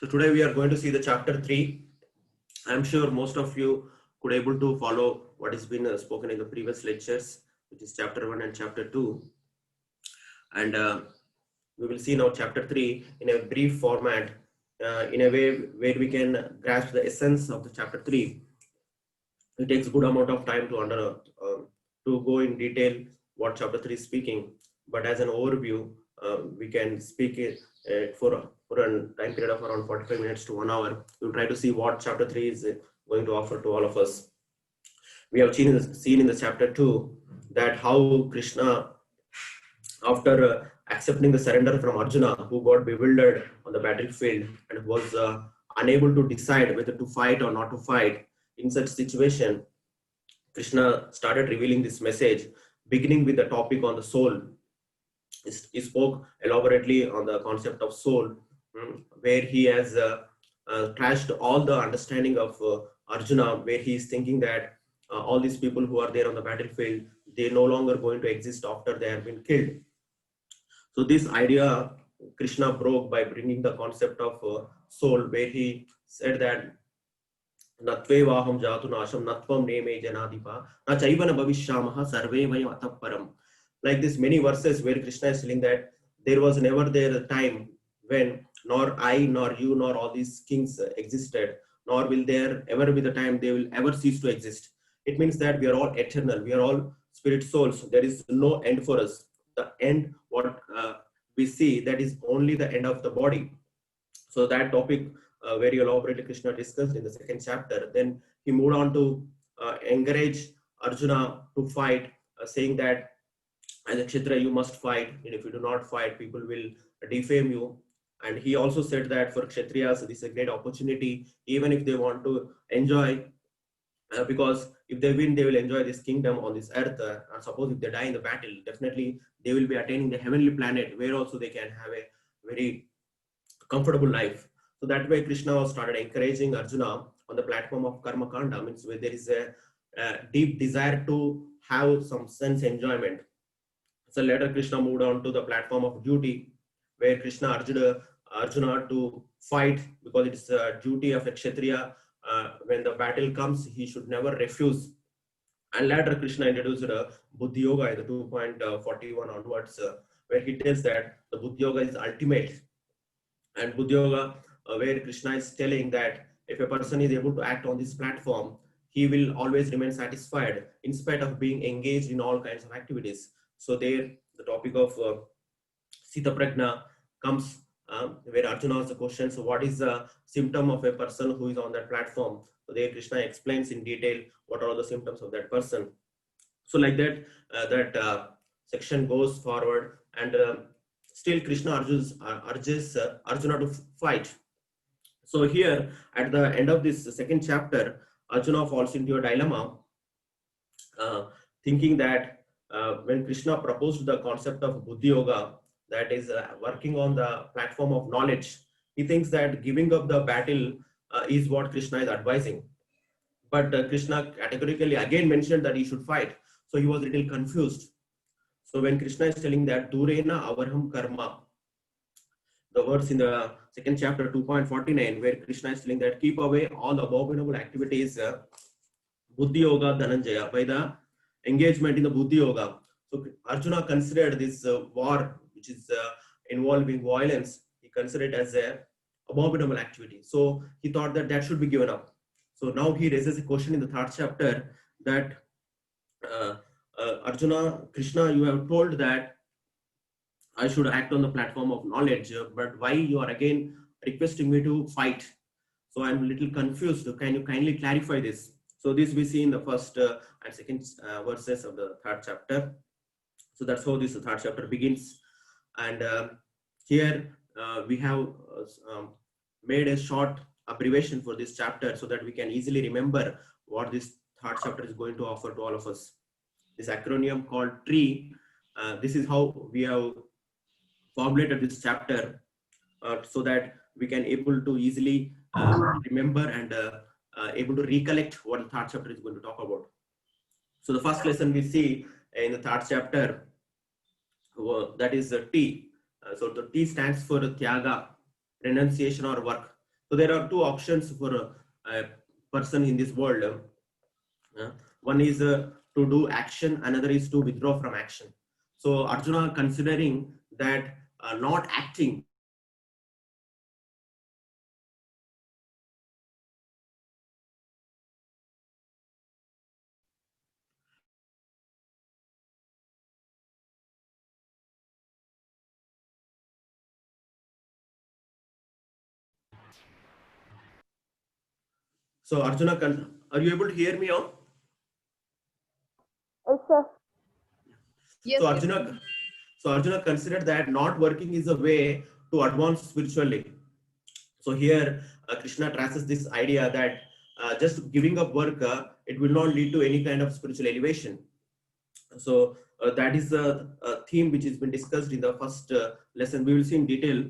So today we are going to see the chapter 3. I'm sure most of you could able to follow what has been spoken in the previous lectures, which is chapter 1 and chapter 2. And we will see now chapter 3 in a brief format, in a way where we can grasp the essence of the chapter 3. It takes good amount of time to go in detail what chapter 3 is speaking, but as an overview, we can speak it for a time period of around 45 minutes to 1 hour. We'll try to see what chapter 3 is going to offer to all of us. We have seen in the chapter 2 that how Krishna, after accepting the surrender from Arjuna, who got bewildered on the battlefield and was unable to decide whether to fight or not to fight, in such situation, Krishna started revealing this message, beginning with the topic on the soul. He spoke elaborately on the concept of soul, where he has trashed all the understanding of Arjuna, where he is thinking that all these people who are there on the battlefield, they're no longer going to exist after they have been killed. So this idea Krishna broke by bringing the concept of soul, where he said that Natvevaham jatu nasham natvam neme janadipa na chaivana bhavishyamaha sarve vayam ataparam. Like this, many verses where Krishna is telling that there was never there a time when nor I, nor you, nor all these kings existed, nor will there ever be the time they will ever cease to exist. It means that we are all eternal, we are all spirit souls. There is no end for us. The end, what we see, that is only the end of the body. So that topic very elaborately Krishna discussed in the second chapter. Then he moved on to encourage Arjuna to fight, saying that as a Kshatriya you must fight, and if you do not fight, people will defame you. And he also said that for Kshatriyas, this is a great opportunity, even if they want to enjoy, because if they win, they will enjoy this kingdom on this earth. And suppose if they die in the battle, definitely they will be attaining the heavenly planet, where also they can have a very comfortable life. So that way Krishna started encouraging Arjuna on the platform of Karma Kanda, means where there is a deep desire to have some sense enjoyment. So later Krishna moved on to the platform of duty, where Krishna urged Arjuna to fight, because it is a duty of a Kshatriya. When the battle comes, he should never refuse. And later Krishna introduced Buddhi Yoga in the 2.41 onwards, where he tells that the Buddhi Yoga is ultimate. And Buddhi Yoga, where Krishna is telling that if a person is able to act on this platform, he will always remain satisfied in spite of being engaged in all kinds of activities. So there, the topic of Sita Prajna comes, where Arjuna asks the question, so what is the symptom of a person who is on that platform? So there Krishna explains in detail what are the symptoms of that person. So like that, section goes forward, and still Krishna urges Arjuna to fight. So here at the end of this second chapter, Arjuna falls into a dilemma, thinking that when Krishna proposed the concept of Buddhi Yoga, that is working on the platform of knowledge, he thinks that giving up the battle is what Krishna is advising. But Krishna categorically again mentioned that he should fight. So he was a little confused. So when Krishna is telling that Durena Avarham Karma, the words in the second chapter 2.49, where Krishna is telling that keep away all abominable activities, Buddhi Yoga Dhananjaya, by the engagement in the Buddhi Yoga. So Arjuna considered this war, which is involving violence, he considered it as a abominable activity. So he thought that that should be given up. So now he raises a question in the third chapter that Arjuna, Krishna, you have told that I should act on the platform of knowledge, but why you are again requesting me to fight? So I'm a little confused. Can you kindly clarify this? So this we see in the first and second verses of the third chapter. So that's how this third chapter begins. And here we have made a short abbreviation for this chapter so that we can easily remember what this third chapter is going to offer to all of us. This acronym called TREE, this is how we have formulated this chapter, so that we can able to easily remember and able to recollect what the third chapter is going to talk about. So the first lesson we see in the third chapter, that is the T. So the T stands for Tyaga, renunciation or work. So there are two options for a person in this world. One is to do action, another is to withdraw from action. So Arjuna considering that not acting. So Arjuna, are you able to hear me now? Yes, sir. So Arjuna considered that not working is a way to advance spiritually. So here Krishna traces this idea that just giving up work, it will not lead to any kind of spiritual elevation. So that is a theme which has been discussed in the first lesson. We will see in detail.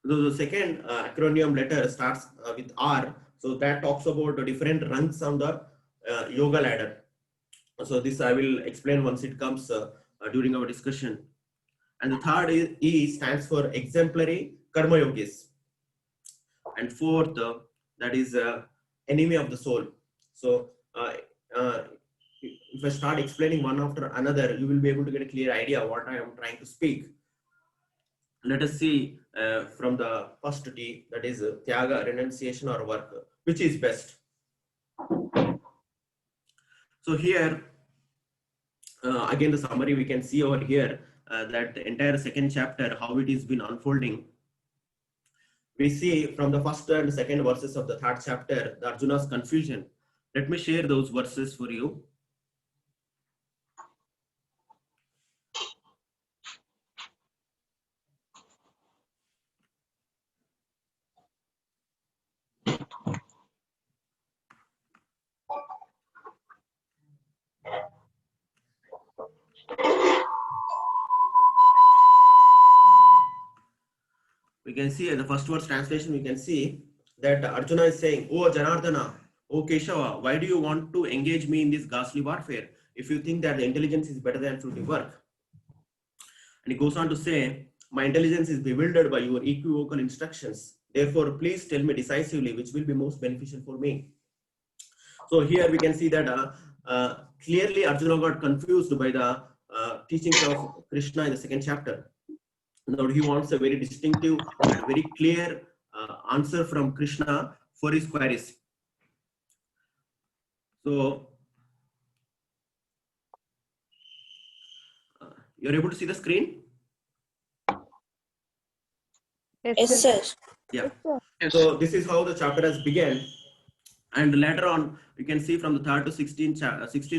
The second acronym letter starts with R. So that talks about the different rungs on the yoga ladder. So this I will explain once it comes during our discussion. And the third is E stands for exemplary karma yogis. And fourth, that is enemy of the soul. So if I start explaining one after another, you will be able to get a clear idea what I am trying to speak. Let us see from the first T, that is Tyaga, renunciation or work, which is best. So here, again the summary we can see over here, that the entire second chapter, how it is been unfolding. We see from the first and second verses of the third chapter, the Arjuna's confusion. Let me share those verses for you. We can see in the first verse translation, we can see that Arjuna is saying, "Oh Janardana, oh Keshava, why do you want to engage me in this ghastly warfare if you think that the intelligence is better than fruitive work?" And he goes on to say, "My intelligence is bewildered by your equivocal instructions. Therefore, please tell me decisively which will be most beneficial for me." So here we can see that clearly Arjuna got confused by the teachings of Krishna in the second chapter. Now he wants a very distinctive and very clear answer from Krishna for his queries. So you're able to see the screen? Yes, sir. Yeah. Yes, So this is how the chapter has begun. And later on, we can see from the 3rd to 16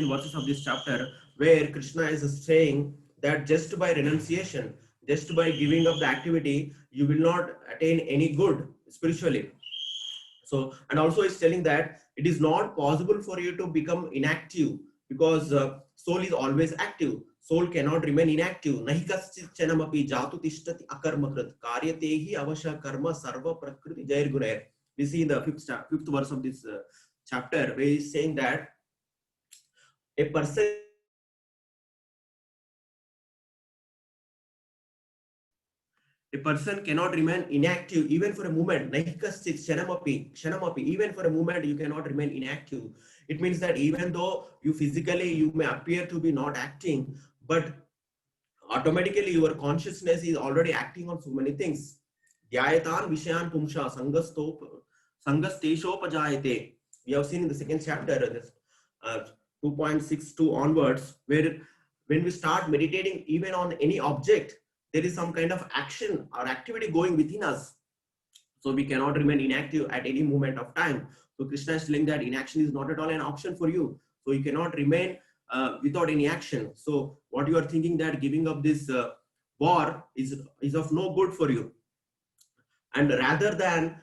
verses of this chapter, where Krishna is saying that just by renunciation, just by giving up the activity, you will not attain any good spiritually. So, and also is telling that it is not possible for you to become inactive because soul is always active. Soul cannot remain inactive. Nahi kaschit chanamapi jatu tishtati akarmakrit karyatehi avasha karma sarva prakriti jair gunair. We see in the fifth verse of this chapter where he is saying that a person cannot remain inactive even for a moment. Even for a moment you cannot remain inactive. It means that even though you physically you may appear to be not acting, but automatically your consciousness is already acting on so many things. Dhyayatan vishayan pumsha sangasteshopajayate. We have seen in the second chapter, 2.62 onwards, where when we start meditating even on any object, there is some kind of action or activity going within us. So we cannot remain inactive at any moment of time. So Krishna is telling that inaction is not at all an option for you. So you cannot remain without any action. So what you are thinking that giving up this war is of no good for you. And rather than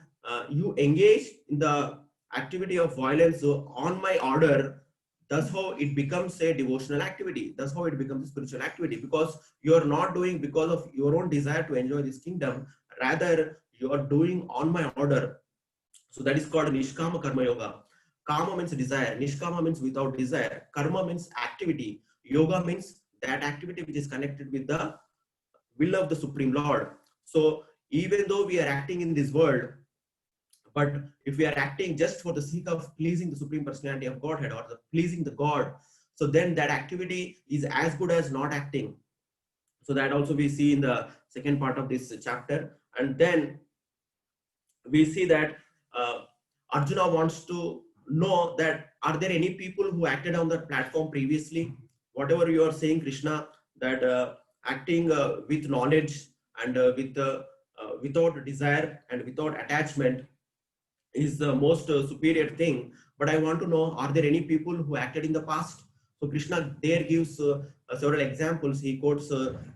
you engage in the activity of violence on my order, that's how it becomes a devotional activity. That's how it becomes a spiritual activity, because you are not doing because of your own desire to enjoy this kingdom. Rather, you are doing on my order. So that is called Nishkama Karma Yoga. Kama means desire, Nishkama means without desire, Karma means activity, Yoga means that activity which is connected with the will of the Supreme Lord. So even though we are acting in this world, but if we are acting just for the sake of pleasing the Supreme Personality of Godhead or the pleasing the God, so then that activity is as good as not acting. So that also we see in the second part of this chapter. And then we see that Arjuna wants to know that are there any people who acted on that platform previously? Whatever you are saying, Krishna, that acting with knowledge and without desire and without attachment is the most superior thing. But I want to know, are there any people who acted in the past? So Krishna there gives several examples. He quotes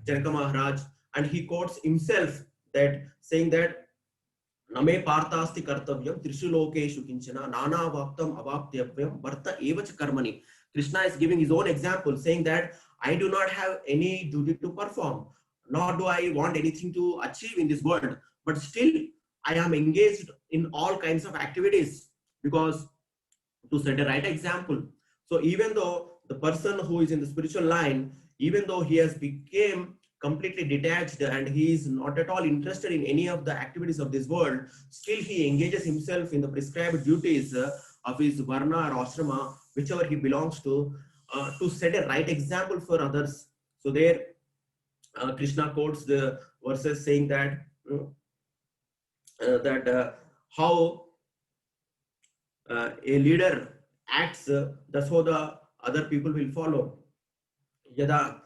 Janaka Maharaj, and he quotes himself, that saying that Name partasti kartavyam trishu lokeshu kinchana nana vaktam avaptyavyam varta evacha karmani. Krishna is giving his own example, saying that I do not have any duty to perform, nor do I want anything to achieve in this world, but still I am engaged in all kinds of activities because to set a right example. So even though the person who is in the spiritual line, even though he has become completely detached and he is not at all interested in any of the activities of this world, still he engages himself in the prescribed duties of his varna or ashrama, whichever he belongs to set a right example for others. So there Krishna quotes the verses saying that how a leader acts, that's how the other people will follow. Yada,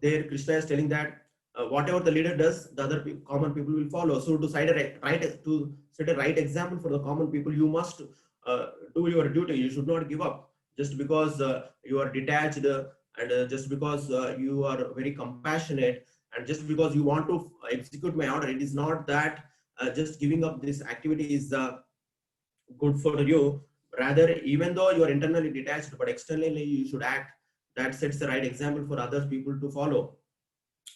there Krishna is telling that whatever the leader does, the other common people will follow. So to set a right example for the common people, you must do your duty. You should not give up just because you are detached and just because you are very compassionate and just because you want to execute my order. It is not that just giving up this activity is good for you. Rather, even though you are internally detached, but externally you should act. That sets the right example for other people to follow.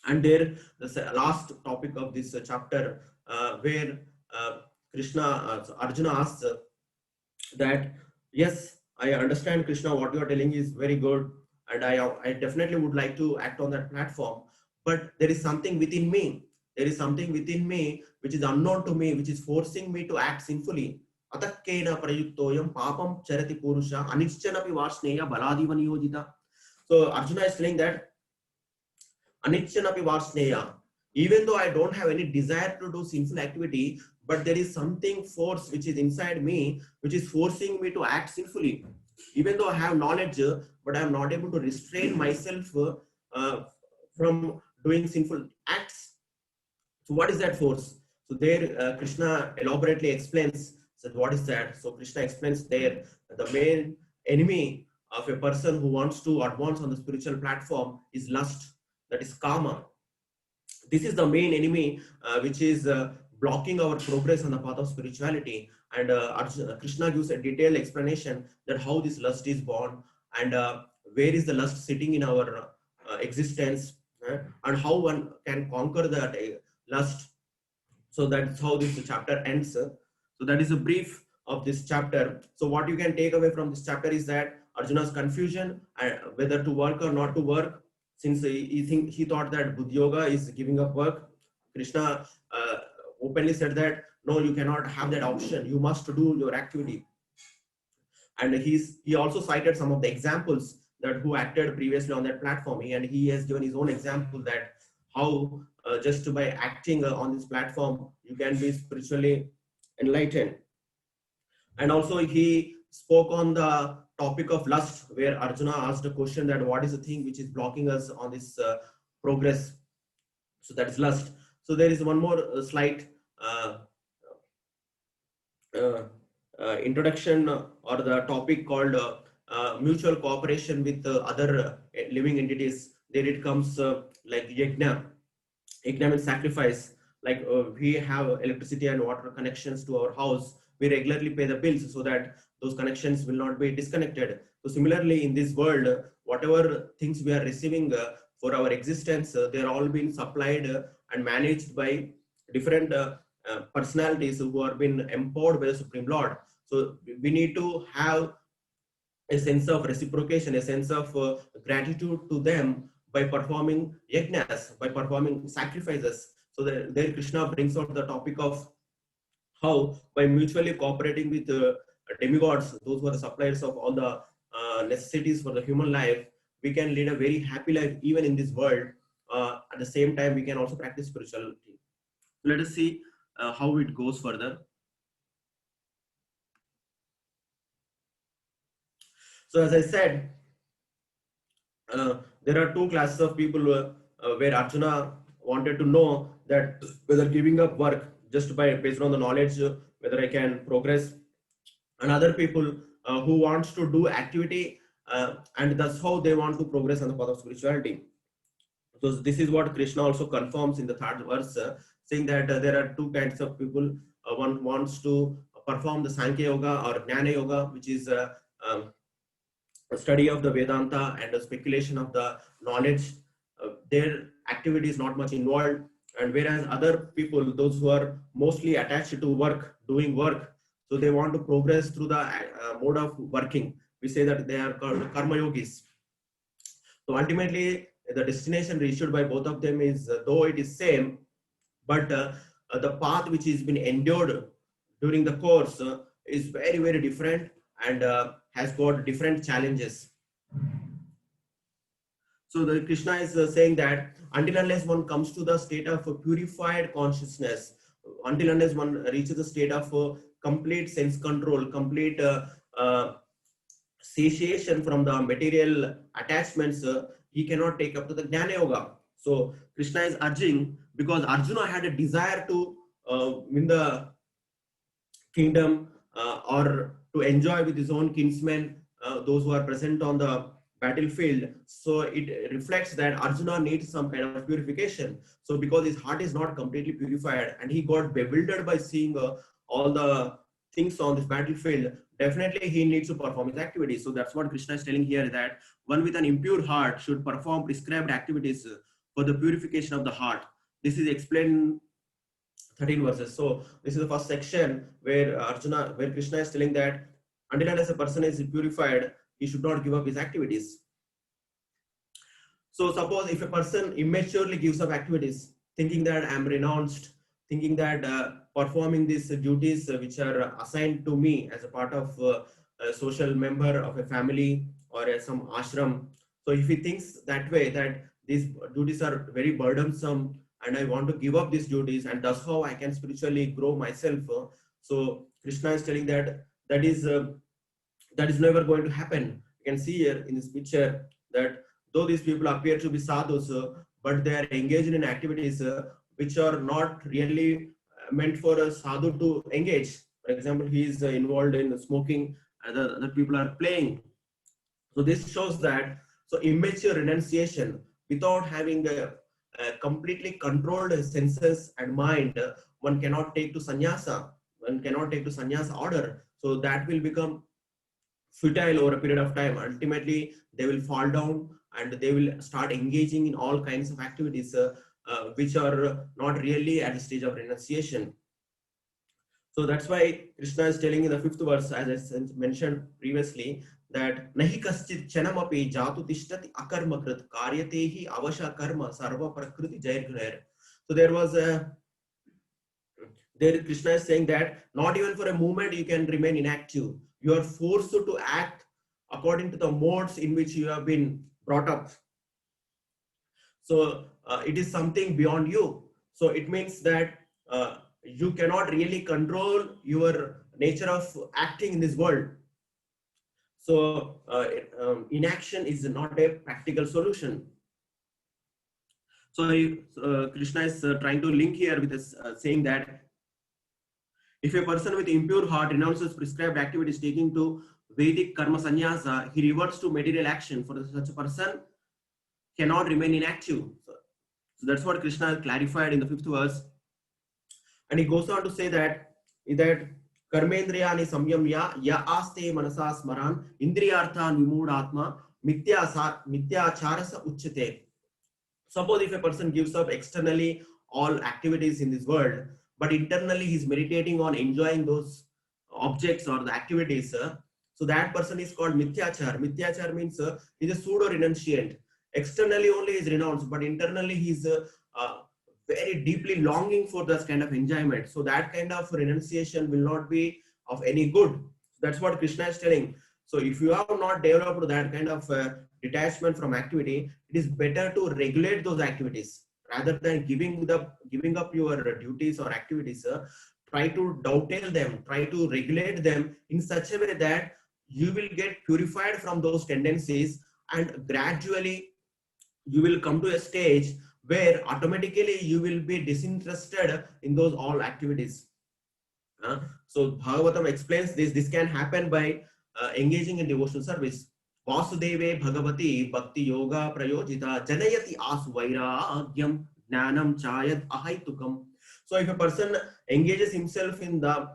And there, the last topic of this chapter, where Krishna, Arjuna asks that, yes, I understand, Krishna, what you are telling is very good, and I definitely would like to act on that platform. But there is something within me. There is something within me which is unknown to me, which is forcing me to act sinfully. Atakkena prayuktoyam papam charati purusha anichchanapi varsneya baladiva niyojita. So Arjuna is saying that Anichchanapi varsneya, even though I don't have any desire to do sinful activity, but there is something force which is inside me, which is forcing me to act sinfully. Even though I have knowledge, but I am not able to restrain myself from doing sinful acts. So what is that force? So there Krishna elaborately explains that what is that. So Krishna explains there the main enemy of a person who wants to advance on the spiritual platform is lust, that is kama. This is the main enemy which is blocking our progress on the path of spirituality. And Krishna gives a detailed explanation that how this lust is born and where is the lust sitting in our existence, and how one can conquer that lust. So that's how this chapter ends. So that is a brief of this chapter. So what you can take away from this chapter is that Arjuna's confusion whether to work or not to work, since he thought that Buddha Yoga is giving up work. Krishna openly said that no, you cannot have that option. You must do your activity. And he also cited some of the examples that who acted previously on that platform, and he has given his own example that how just by acting on this platform you can be spiritually enlightened. And also he spoke on the topic of lust, where Arjuna asked a question that what is the thing which is blocking us on this progress. So that is lust. So there is one more slight introduction or the topic called mutual cooperation with other living entities. There it comes like yajna. Yajna means sacrifice. Like we have electricity and water connections to our house, we regularly pay the bills so that those connections will not be disconnected. So similarly, in this world, whatever things we are receiving for our existence, they're all being supplied and managed by different personalities who are being empowered by the Supreme Lord. So we need to have a sense of reciprocation, a sense of gratitude to them by performing yajnas, by performing sacrifices. So there Krishna brings out the topic of how by mutually cooperating with demigods, those who are the suppliers of all the necessities for the human life, we can lead a very happy life even in this world. At the same time, we can also practice spirituality. Let us see how it goes further. So as I said, there are two classes of people where Arjuna wanted to know that whether giving up work just by based on the knowledge, whether I can progress, and other people who wants to do activity, and that's how they want to progress on the path of spirituality. So this is what Krishna also confirms in the third verse, saying that there are two kinds of people. One wants to perform the Sankhya Yoga or Jnana Yoga, which is um, a study of the Vedanta and the speculation of the knowledge. Their activity is not much involved, and whereas other people, those who are mostly attached to work, doing work, so they want to progress through the mode of working. We say that they are called karma yogis. So ultimately, the destination reached by both of them is, though it is same, but the path which has been endured during the course is very, very different, and has got different challenges. So the Krishna is saying that until unless one comes to the state of purified consciousness, until unless one reaches the state of complete sense control, complete satiation from the material attachments, he cannot take up to the Jnana Yoga. So Krishna is urging, because Arjuna had a desire to win the kingdom, or to enjoy with his own kinsmen, those who are present on the battlefield. So it reflects that Arjuna needs some kind of purification. So because his heart is not completely purified and he got bewildered by seeing all the things on this battlefield, definitely he needs to perform his activities. So that's what Krishna is telling here, that one with an impure heart should perform prescribed activities for the purification of the heart. This is explained 13 verses. So this is the first section where Krishna is telling that until unless a person is purified, he should not give up his activities. So suppose if a person immaturely gives up activities, thinking that I'm renounced, thinking that performing these duties which are assigned to me as a part of a social member of a family or some ashram. So if he thinks that way, that these duties are very burdensome and I want to give up these duties, and that's how I can spiritually grow myself. So Krishna is telling that that is never going to happen. You can see here in this picture that though these people appear to be sadhus, but they are engaged in activities which are not really meant for a sadhu to engage. For example, he is involved in smoking, other people are playing. So this shows that, so immature renunciation without having a completely controlled senses and mind, one cannot take to sannyasa. One cannot take to sannyasa order. So that will become futile over a period of time. Ultimately, they will fall down and they will start engaging in all kinds of activities which are not really at the stage of renunciation. So that's why Krishna is telling in the 5th verse, as I mentioned previously, that nahi kaschit chanamapi jatu tishtati akarmakrit karyatehi avasha karma sarva prakriti jairgunair. So there Krishna is saying that not even for a moment you can remain inactive. You are forced to act according to the modes in which you have been brought up. So it is something beyond you. So it means that you cannot really control your nature of acting in this world. So inaction is not a practical solution. So Krishna is trying to link here with this, saying that if a person with impure heart renounces prescribed activities taking to Vedic karma sannyasa, he reverts to material action. For such a person cannot remain inactive. So that's what Krishna clarified in the 5th verse. And he goes on to say that karmendriyani samyamya ya aste manasa smaran indriyarthan vimudatma mityacharasa uchyate. Suppose if a person gives up externally all activities in this world, but internally he's meditating on enjoying those objects or the activities, so that person is called mithyachar. Mithyachar means he's a pseudo renunciant. Externally only is renounced, but internally he's very deeply longing for this kind of enjoyment. So that kind of renunciation will not be of any good. That's what Krishna is telling. So if you have not developed that kind of detachment from activity, it is better to regulate those activities rather than giving up your duties or activities. Try to dovetail them, try to regulate them in such a way that you will get purified from those tendencies, and gradually you will come to a stage where automatically you will be disinterested in those all activities. So Bhagavatam explains this. This can happen by engaging in devotional service. Vasudeve Bhagavati Bhakti Yoga Prayojita Janayati Asu Vairagyam Jnanam Chayat Ahaitukam. So if a person engages himself in the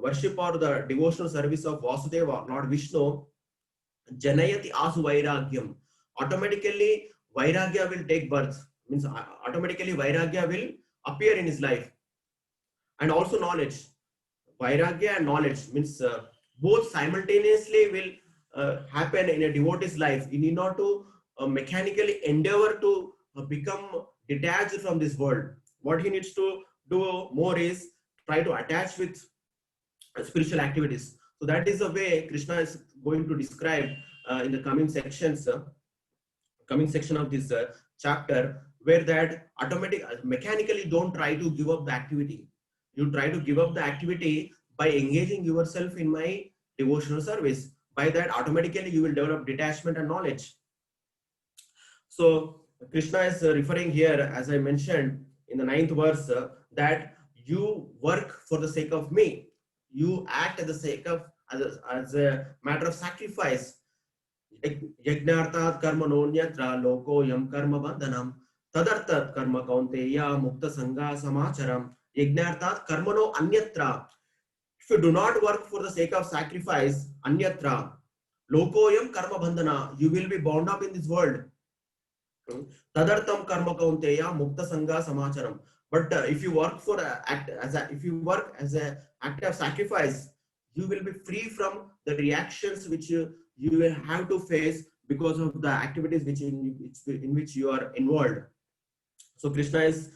worship or the devotional service of Vasudeva, Lord Vishnu, Janayati Asu Vairagyam, automatically Vairagya will take birth. Means automatically Vairagya will appear in his life. And also knowledge. Vairagya and knowledge means both simultaneously will happen in a devotee's life. You need not to mechanically endeavor to become detached from this world. What he needs to do more is try to attach with spiritual activities. So that is the way Krishna is going to describe in the coming sections, coming section of this chapter, where that automatic mechanically don't try to give up the activity. You try to give up the activity by engaging yourself in my devotional service. By that, automatically you will develop detachment and knowledge. So Krishna is referring here, as I mentioned in the 9th verse, that you work for the sake of me. You act at the sake of as a matter of sacrifice. Yagnartat karma nonyatra loko yam karma bandhanam tadartat karma kaunteya mukta sangha samacharam. Yagnartat karmano anyatra. If you do not work for the sake of sacrifice, anyatra, lokoyam karma bandhana, you will be bound up in this world. Tadartam karma kaunteya mukta sangha samacharam. But if you work for if you work as an act of sacrifice, you will be free from the reactions which you will have to face because of the activities in which you are involved. So Krishna is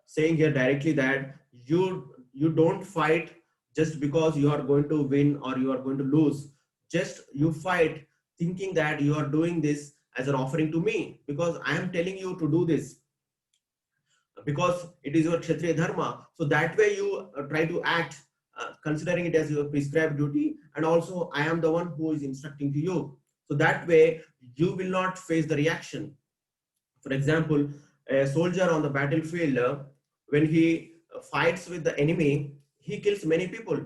saying here directly that you don't fight just because you are going to win or you are going to lose. Just you fight thinking that you are doing this as an offering to me, because I am telling you to do this, because it is your Kshatriya dharma. So that way you try to act considering it as your prescribed duty, and also I am the one who is instructing to you. So that way you will not face the reaction. For example, a soldier on the battlefield, when he fights with the enemy, he kills many people.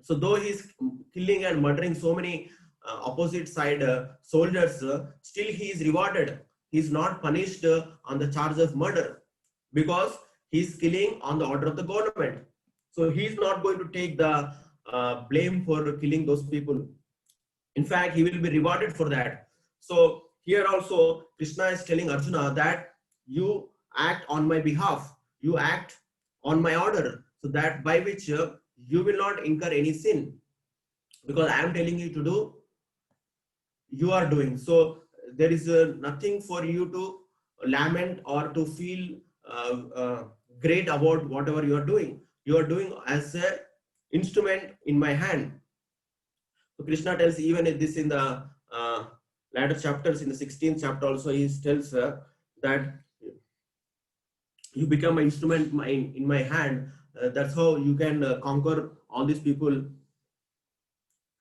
So though he's killing and murdering so many opposite side soldiers, still he is rewarded. He is not punished on the charge of murder, because he is killing on the order of the government. So he is not going to take the blame for killing those people. In fact, he will be rewarded for that. So here also Krishna is telling Arjuna that you act on my behalf, you act on my order, so that by which you will not incur any sin, because I am telling you to do, you are doing. So there is nothing for you to lament or to feel great about whatever you are doing. You are doing as an instrument in my hand. So Krishna tells even this in the latter chapters, in the 16th chapter also, he tells that you become an instrument in my hand. That's how you can conquer all these people,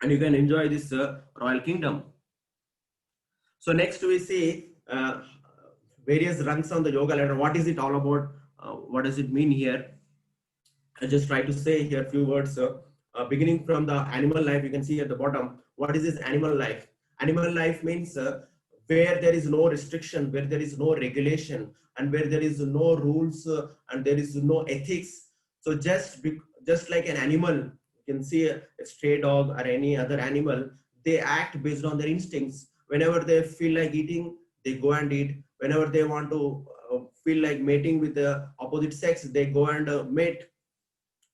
and you can enjoy this royal kingdom. So next we see various rungs on the yoga ladder. What is it all about? What does it mean here? I just try to say here a few words. Beginning from the animal life, you can see at the bottom, what is this animal life? Animal life means where there is no restriction, where there is no regulation, and where there is no rules and there is no ethics. So just like an animal, you can see a stray dog or any other animal, they act based on their instincts. Whenever they feel like eating, they go and eat. Whenever they want to feel like mating with the opposite sex, they go and mate.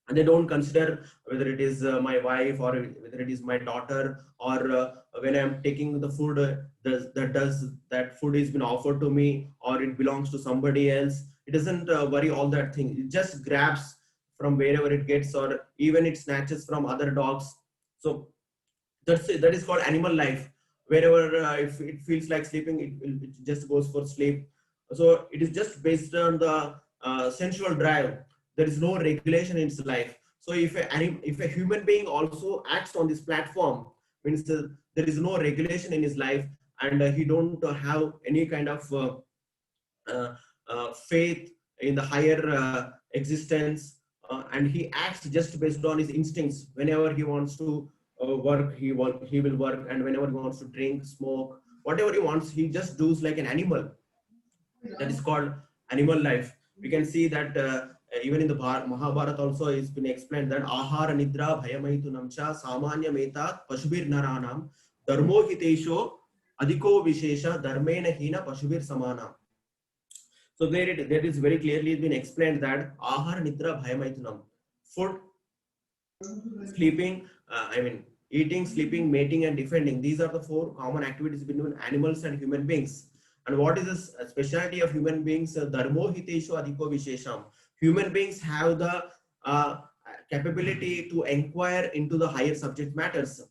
And they don't consider whether it is my wife or whether it is my daughter, or when I'm taking the food, that food has been offered to me or it belongs to somebody else. It doesn't worry all that thing. It just grabs from wherever it gets, or even it snatches from other dogs. So that is called animal life. Wherever if it feels like sleeping, it just goes for sleep. So it is just based on the sensual drive. There is no regulation in its life. So if a human being also acts on this platform, means there is no regulation in his life, and he don't have any kind of faith in the higher existence, and he acts just based on his instincts. Whenever he wants to work, he will work, and whenever he wants to drink, smoke, whatever he wants, he just does like an animal. That is called animal life. We can see that even in the Mahabharata also it's been explained that ahara nidra bhayamaitu namcha samanya metat pashubir naranam dharmo hitesho adhiko vishesha dharmena hina pashubir samana. So there is very clearly been explained that ahara nidra bhayamaitunam, food, sleeping, eating, sleeping, mating, and defending. These are the four common activities between animals and human beings. And what is the specialty of human beings? Dharmo hiteshu adhiko vishesham. Human beings have the capability to inquire into the higher subject matters.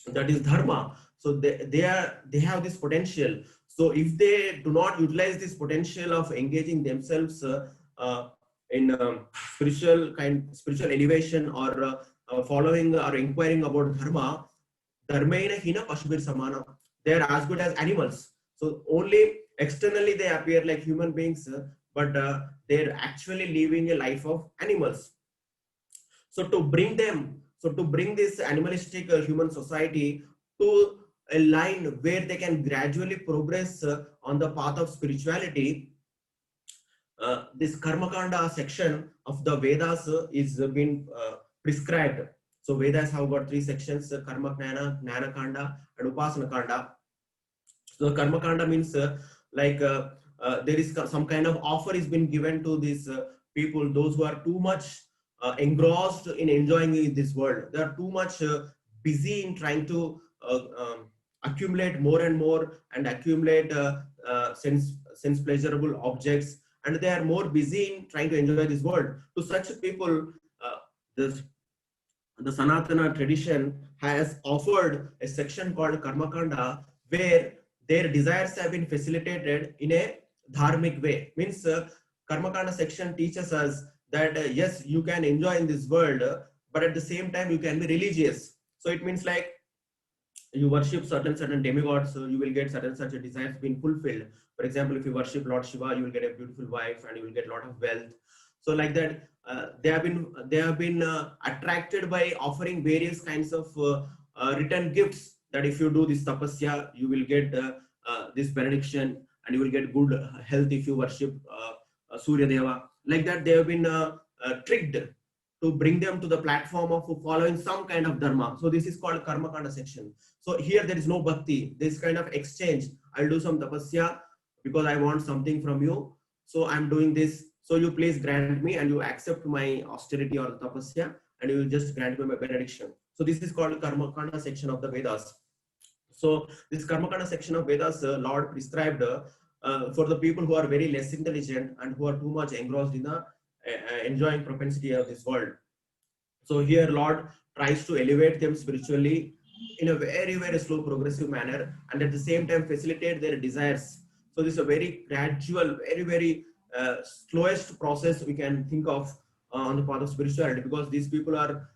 That is dharma. So they have this potential. So if they do not utilize this potential of engaging themselves in spiritual elevation, or following or inquiring about dharma, dharmena hina pashubir samana, they are as good as animals. So only externally they appear like human beings, but they're actually living a life of animals. So to bring this animalistic human society to a line where they can gradually progress on the path of spirituality, this Karmakanda section of the Vedas is been prescribed. So Vedas have got three sections: Karma Knana, Jnana Kanda, and Upasana Kanda. So Karma Kanda means there is some kind of offer is been given to these people, those who are too much engrossed in enjoying this world. They are too much busy in trying to accumulate more and more, and accumulate sense pleasurable objects, and they are more busy in trying to enjoy this world. To such people, the Sanatana tradition has offered a section called Karmakanda, where their desires have been facilitated in a dharmic way. Means Karmakanda section teaches us that yes, you can enjoy in this world, but at the same time you can be religious. So it means like you worship certain demigods, so you will get such desires being fulfilled. For example, if you worship Lord Shiva, you will get a beautiful wife and you will get a lot of wealth. So like that, they have been attracted by offering various kinds of return gifts. That if you do this tapasya, you will get this benediction, and you will get good health if you worship Surya Deva. Like that, they have been tricked to bring them to the platform of following some kind of dharma. So this is called Karma Kanda section. So here there is no bhakti. This kind of exchange. I'll do some tapasya because I want something from you. So I'm doing this. So you please grant me, and you accept my austerity or tapasya, and you will just grant me my benediction. So this is called Karma Kanda section of the Vedas. So this Karma Kanda section of Vedas, Lord prescribed for the people who are very less intelligent and who are too much engrossed in the enjoying propensity of this world. So here Lord tries to elevate them spiritually in a very, very slow progressive manner, and at the same time facilitate their desires. So this is a very gradual, very, very slowest process we can think of on the path of spirituality, because these people are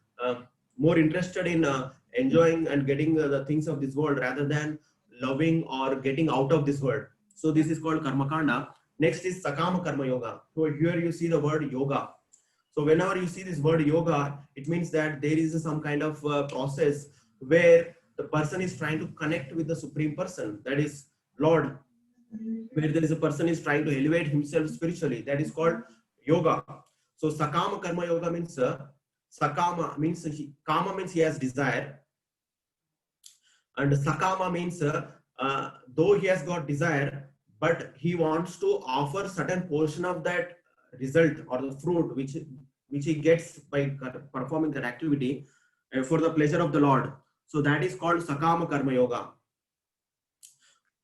more interested in enjoying and getting the things of this world rather than loving or getting out of this world. So this is called Karmakanda. Next is Sakama Karma Yoga. So here you see the word yoga. So whenever you see this word yoga, it means that there is some kind of process where the person is trying to connect with the Supreme Person, that is Lord, where there is a person is trying to elevate himself spiritually. That is called yoga. So Sakama Karma Yoga means Sakama means Kama means he has desire, and Sakama means though he has got desire, but he wants to offer certain portion of that result or the fruit which he gets by performing that activity for the pleasure of the Lord. So that is called Sakama Karma Yoga.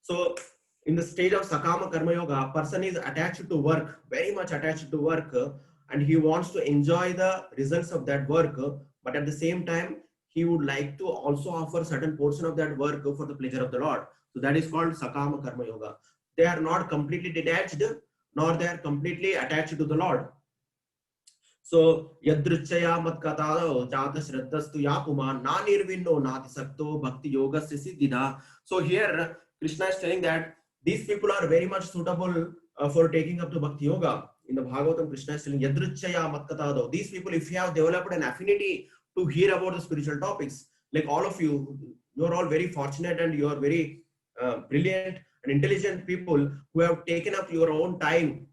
So in the stage of Sakama Karma Yoga, person is attached to work, very much attached to work, and he wants to enjoy the results of that work, but at the same time, he would like to also offer certain portion of that work for the pleasure of the Lord. So that is called Sakama Karma Yoga. They are not completely detached, nor they are completely attached to the Lord. So yadruchaya matkatado jata shraddhastu yapuma na nirvinno nati sakto bhakti yoga siddhida. So here Krishna is telling that these people are very much suitable for taking up to bhakti yoga. In the Bhagavatam, Krishna is telling yadruchaya matkatado. These people, if you have developed an affinity to hear about the spiritual topics, like all of you, you are all very fortunate and you are very brilliant and intelligent people who have taken up your own time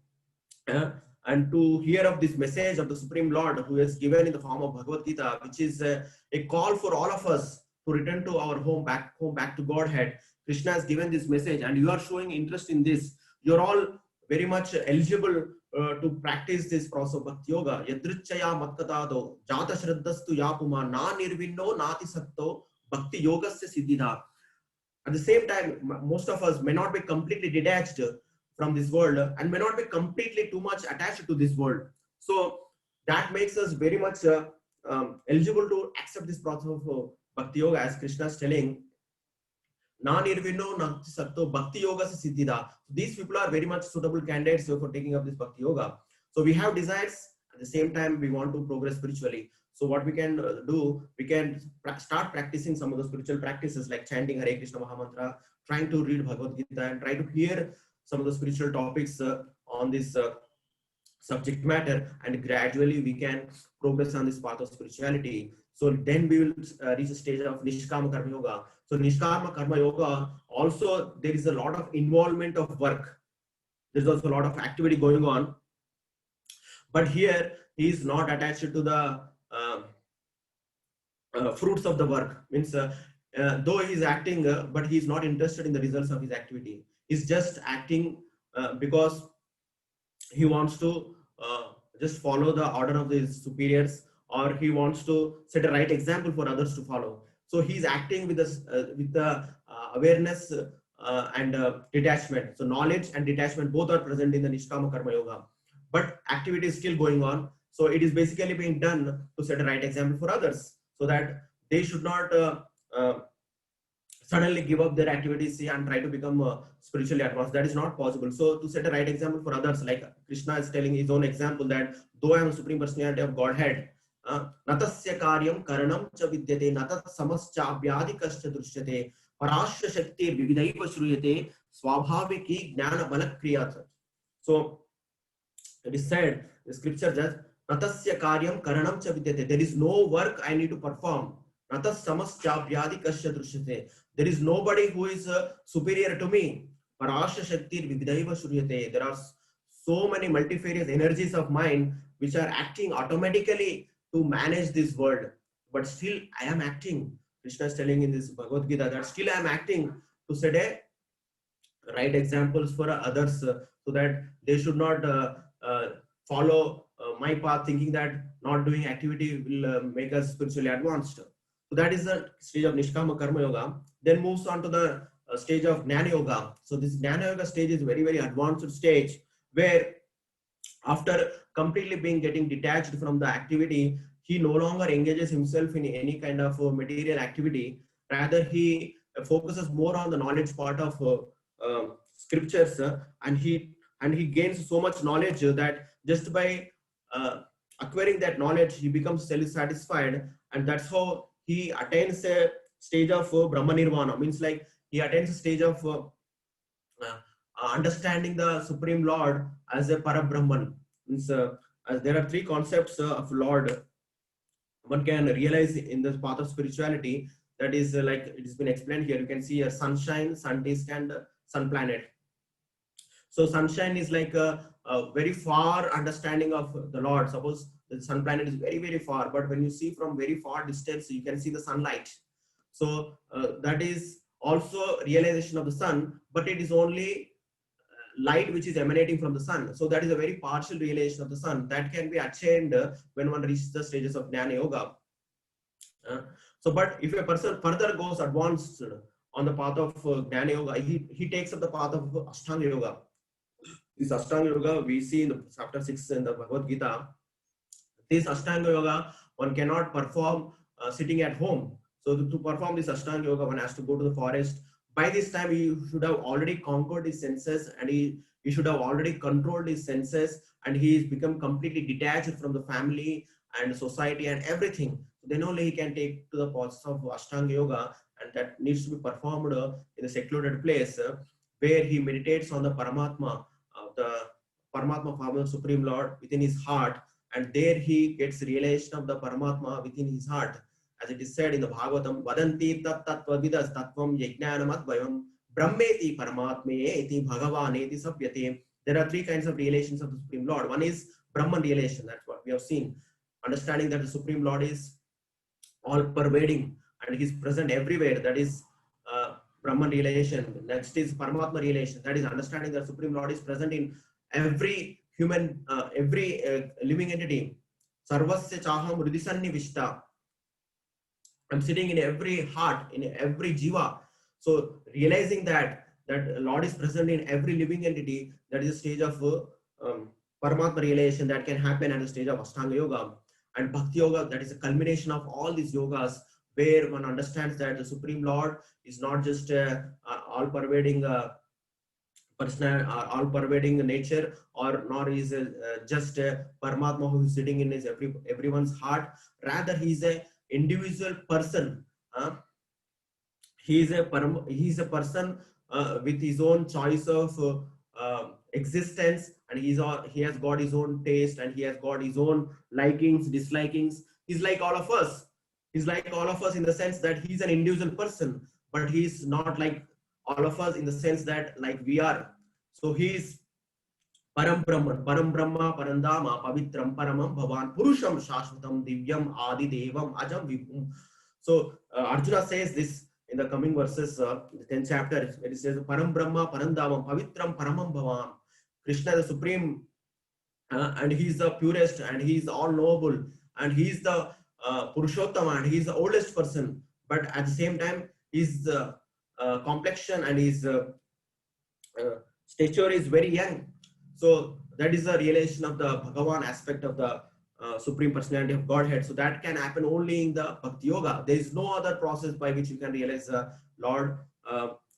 and to hear of this message of the Supreme Lord who is given in the form of Bhagavad Gita, which is a call for all of us to return to our home back to Godhead. Krishna has given this message and you are showing interest in this. You're all very much eligible to practice this process of Bhakti Yoga. Yadrichaya matkatado jata shraddhastu yapuma na nirvinno nati sakto Bhakti Yogasya siddhida. At the same time, most of us may not be completely detached from this world and may not be completely too much attached to this world. So that makes us very much eligible to accept this process of Bhakti Yoga, as Krishna is telling. Na-nirvinno na-sakto Bhakti Yoga se siddhida. These people are very much suitable candidates for taking up this Bhakti Yoga. So we have desires, at the same time we want to progress spiritually. So what we can do, we can start practicing some of the spiritual practices like chanting Hare Krishna Mahamantra, trying to read Bhagavad Gita and try to hear some of the spiritual topics on this subject matter, and gradually we can progress on this path of spirituality. So then we will reach a stage of Nishkama Karma Yoga. So Nishkama Karma Yoga, also there is a lot of involvement of work. There's also a lot of activity going on. But here he is not attached to the fruits of the work. Means though he is acting, but he is not interested in the results of his activity. He's just acting because he wants to just follow the order of his superiors, or he wants to set a right example for others to follow. So he's acting with the awareness and detachment. So knowledge and detachment both are present in the Nishkama Karma Yoga, but activity is still going on. So it is basically being done to set a right example for others, so that they should not suddenly give up their activities and try to become spiritually advanced. That is not possible. So to set a right example for others, like Krishna is telling his own example that though I am a Supreme Personality of Godhead, natasya karyam karanam cha vidyate natat samascha vyadikascha drishyate parashya shakti vividaiva shruyate swabhaviki jnana balakriyat. So it is said, the scripture that natasya karyam karanam cha vidyate, there is no work I need to perform. Natas samascha vyadikascha drishyate, there is nobody who is superior to me. Parasya Shakti Vividaiva Shuryate. There are so many multifarious energies of mind which are acting automatically to manage this world. But still I am acting. Krishna is telling in this Bhagavad Gita that still I am acting to set a right examples for others, so that they should not follow my path thinking that not doing activity will make us spiritually advanced. So that is the stage of Nishkama Karma Yoga. Then moves on to the stage of Jnana Yoga. So this Jnana Yoga stage is very, very advanced stage, where after completely getting detached from the activity, he no longer engages himself in any kind of material activity. Rather, he focuses more on the knowledge part of scriptures, and he gains so much knowledge that just by acquiring that knowledge, he becomes self-satisfied, and that's how he attains a stage of Brahma Nirvana. Means like he attains a stage of understanding the Supreme Lord as a Parabrahman. Means there are three concepts of Lord one can realize in the path of spirituality. That is like it has been explained here. You can see a sunshine, sun disk, and sun planet. So sunshine is like a very far understanding of the Lord. Suppose the sun planet is very, very far, but when you see from very far distance, you can see the sunlight. So that is also realization of the sun, but it is only light which is emanating from the sun. So that is a very partial realization of the sun that can be attained when one reaches the stages of Jnana Yoga. So but if a person further goes advanced on the path of Jnana Yoga, he takes up the path of Ashtanga Yoga. This Ashtanga Yoga we see in the chapter 6 in the Bhagavad Gita. This Ashtanga Yoga one cannot perform sitting at home. So to perform this Ashtanga Yoga, one has to go to the forest. By this time, he should have already conquered his senses, and he should have already controlled his senses, and he has become completely detached from the family and society and everything. Then only he can take to the process of Ashtanga Yoga, and that needs to be performed in a secluded place where he meditates on the Paramatma, the Paramatma form of Supreme Lord within his heart, and there he gets realization of the Paramatma within his heart. As it is said in the Bhagavatam, Vadanti tat tattvavidas tattvam yajnanamat vayam brahmeti paramatme eti bhagavaneti sapyate. There are three kinds of realizations of the Supreme Lord. One is Brahman realization, that's what we have seen. Understanding that the Supreme Lord is all pervading and he is present everywhere, that is Brahman realization. Next is Paramatma realization, that is understanding that Supreme Lord is present in every human, every living entity. Sarvasya chaham hridisanni vishta. I'm sitting in every heart, in every jiva. So realizing that Lord is present in every living entity, that is a stage of Paramatma realization that can happen at the stage of Ashtanga Yoga. And Bhakti Yoga, that is a culmination of all these yogas, where one understands that the Supreme Lord is not just all-pervading personal, all-pervading nature, or nor is just Paramatma who is sitting in his everyone's heart. Rather, he is a individual person. He is a person with his own choice of existence, and he has got his own taste, and he has got his own likings, dislikings. He's like all of us. He's like all of us in the sense that he's an individual person, but he's not like all of us in the sense that like we are. So he's Param Brahman, Param Brahma, Parandama, Pavitram, Paramam, Bhavan, Purusham, Shashvatam, Divyam, Adi Devam, Ajam Vibhum. So Arjuna says this in the coming verses, the 10th chapter, it says Param Brahma, Parandama, Pavitram, Paramam, Bhavan. Krishna the Supreme, and he is the purest, and he is all noble, and he is the Purushottama, and he is the oldest person. But at the same time, his complexion and his stature is very young. So that is the realization of the Bhagavan aspect of the Supreme Personality of Godhead. So that can happen only in the Bhakti Yoga. There is no other process by which you can realize the Lord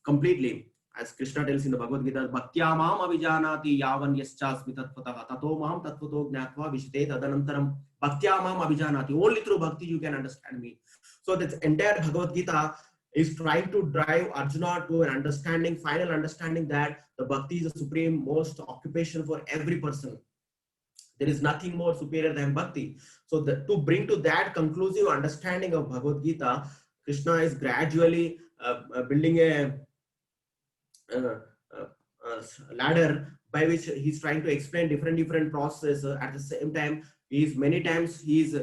completely. As Krishna tells in the Bhagavad Gita, Bhaktya mam avijanati yavan yaschasmi tattvataha tato mam tattvato gnatva vishite tadanantaram. Bhaktya mam avijanati. Only through bhakti you can understand me. So this entire Bhagavad Gita is trying to drive Arjuna to an understanding, final understanding that the bhakti is the supreme most occupation for every person. There is nothing more superior than bhakti. So to bring to that conclusive understanding of Bhagavad Gita, Krishna is gradually building a ladder by which he's trying to explain different processes. At the same time, many times he's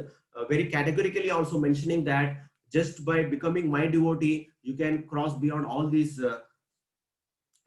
very categorically also mentioning that just by becoming my devotee, you can cross beyond all these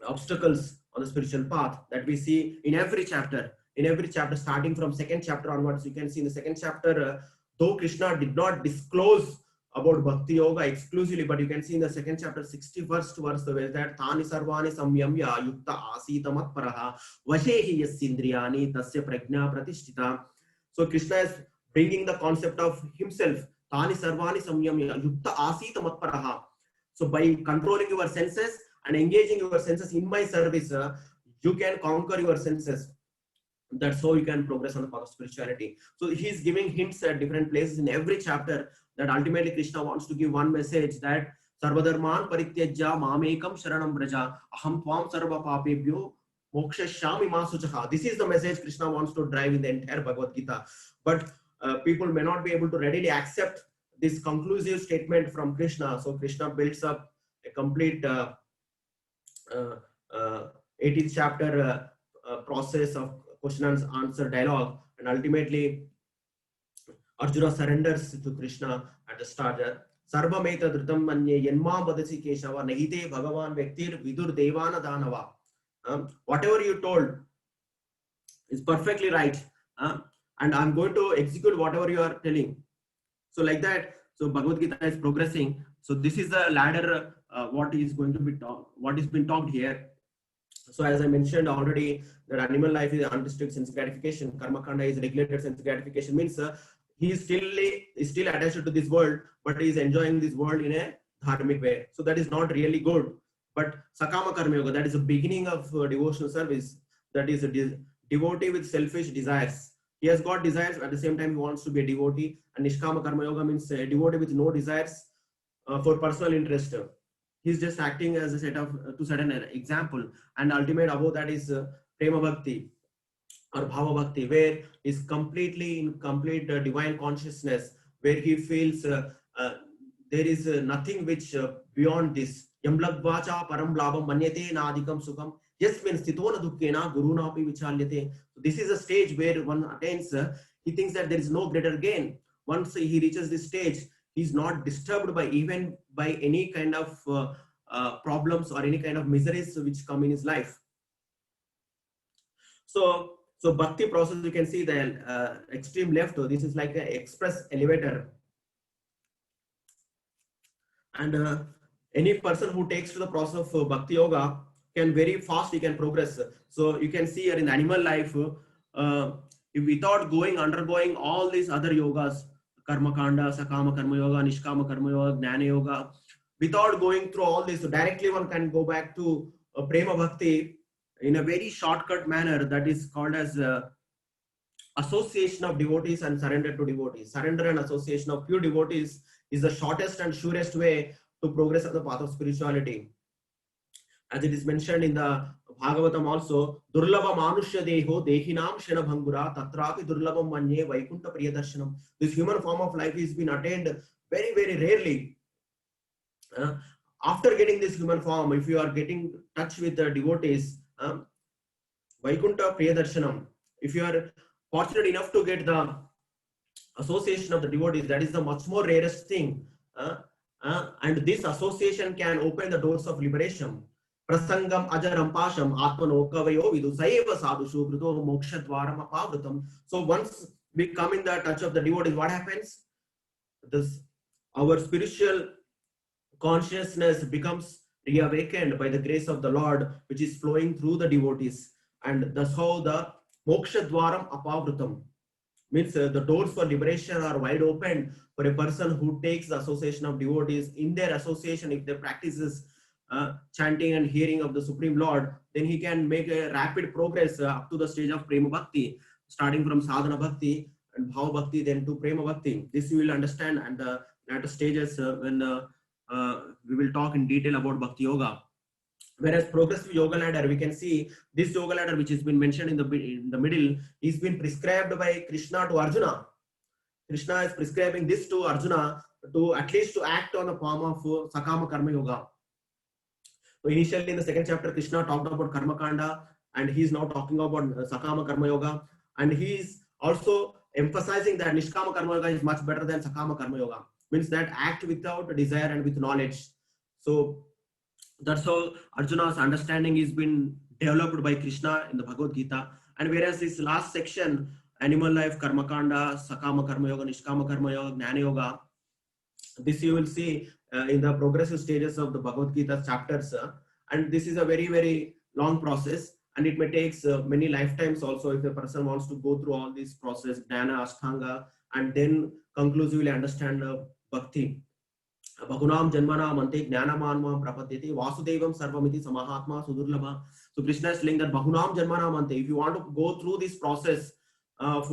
obstacles on the spiritual path that we see in every chapter. In every chapter, starting from second chapter onwards, you can see in the second chapter, though Krishna did not disclose about Bhakti Yoga exclusively, but you can see in the second chapter, 61st verse, the way that Tani Sarvani Samyamya Yukta Asita Matparaha Vashehi Yasindriyani Tasya Prajna Pratishtita. So Krishna is bringing the concept of himself. Tani Sarvani Samyamya Yukta Asita Matparaha. So by controlling your senses and engaging your senses in my service, you can conquer your senses. That's how you can progress on the path of spirituality. So he's giving hints at different places in every chapter that ultimately Krishna wants to give one message, that Sarvadharman Parityajya Mamekam Sharanam Braja Aham Tvam Sarva Papebhyo Mokshashyami Ma Suchaha. This is the message Krishna wants to drive in the entire Bhagavad Gita. But people may not be able to readily accept this conclusive statement from Krishna. So Krishna builds up a complete 18th chapter process of question and answer dialogue, and ultimately Arjuna surrenders to Krishna at the start. Sarvameta dhritam manye yanma vadasi keshava nahite bhagavan vektir vidur devana danava. Whatever you told is perfectly right, and I'm going to execute whatever you are telling. So like that, so Bhagavad Gita is progressing. So this is the ladder what is going to be taught, what is being talked here. So as I mentioned already, that animal life is unrestricted sense gratification. Karma kanda is regulated sense gratification, means he is still attached to this world, but he is enjoying this world in a dharmic way. So that is not really good. But sakama karma yoga, that is the beginning of devotional service. That is a devotee with selfish desires. He has got desires, at the same time he wants to be a devotee. And nishkama karma yoga means a devotee with no desires for personal interest. He's just acting as a set of to set an example. And ultimate above that is prema bhakti or bhava bhakti, where is completely in complete divine consciousness, where he feels there is nothing which beyond this. Yamlagvacha param labham manyate nadikam sukham. Yes means stitona dukkena guruna api vichalyate. So this is a stage where one attains, he thinks that there is no greater gain. Once he reaches this stage, he is not disturbed by even by any kind of problems or any kind of miseries which come in his life. So bhakti process, you can see the extreme left. This is like an express elevator, and any person who takes to the process of bhakti yoga can very fast, he can progress. So you can see here in animal life, without undergoing all these other yogas, karma kanda, sakama karma yoga, nishkama karma yoga, jnana yoga, without going through all this, so directly one can go back to prema bhakti in a very shortcut manner, that is called as association of devotees and surrender to devotees. Surrender and association of pure devotees is the shortest and surest way to progress on the path of spirituality. As it is mentioned in the Bhagavatam also, Durlabha Manushya Deho Dehinam Shena Bhangura Tatrapi Durlabham Manye Vaikunta Priyadarshanam. This human form of life is been attained very, very rarely. After getting this human form, if you are getting touch with the devotees, Vaikunta Priyadarshanam, if you are fortunate enough to get the association of the devotees, that is the much more rarest thing. And this association can open the doors of liberation. Prasangam ajaram pasham atmano kavayo vidusaiva sadhushu bruto moksha dvaram apavrutam. So once we come in the touch of the devotees, what happens? Our spiritual consciousness becomes reawakened by the grace of the Lord, which is flowing through the devotees. And that's how the moksha dvaram apavrutam means the doors for liberation are wide open for a person who takes the association of devotees. In their association, if they practices chanting and hearing of the Supreme Lord, then he can make a rapid progress up to the stage of prema bhakti, starting from sadhana bhakti and bhava bhakti, then to prema bhakti. This you will understand at the later stages when we will talk in detail about bhakti yoga. Whereas progressive yoga ladder, we can see this yoga ladder which has been mentioned in the middle is been prescribed by Krishna to Arjuna. Krishna is prescribing this to Arjuna to at least to act on the form of sakama karma yoga. So initially in the second chapter, Krishna talked about karma kanda, and he is now talking about sakama karma yoga, and he is also emphasizing that nishkama karma yoga is much better than sakama karma yoga. Means that act without desire and with knowledge. So that's how Arjuna's understanding is been developed by Krishna in the Bhagavad Gita. And whereas this last section, animal life, karma kanda, sakama karma yoga, nishkama karma yoga, jnana yoga, this you will see in the progressive stages of the Bhagavad Gita chapters. And this is a very, very long process, and it may take many lifetimes also if a person wants to go through all this process, jnana, ashtanga, and then conclusively understand bhakti. Bhagunam janmanam ante jnanamanam prapadyati vasudevam sarvamiti samahatma sudurlabha. So Krishna is saying that Bhagunam janmanam ante, if you want to go through this process of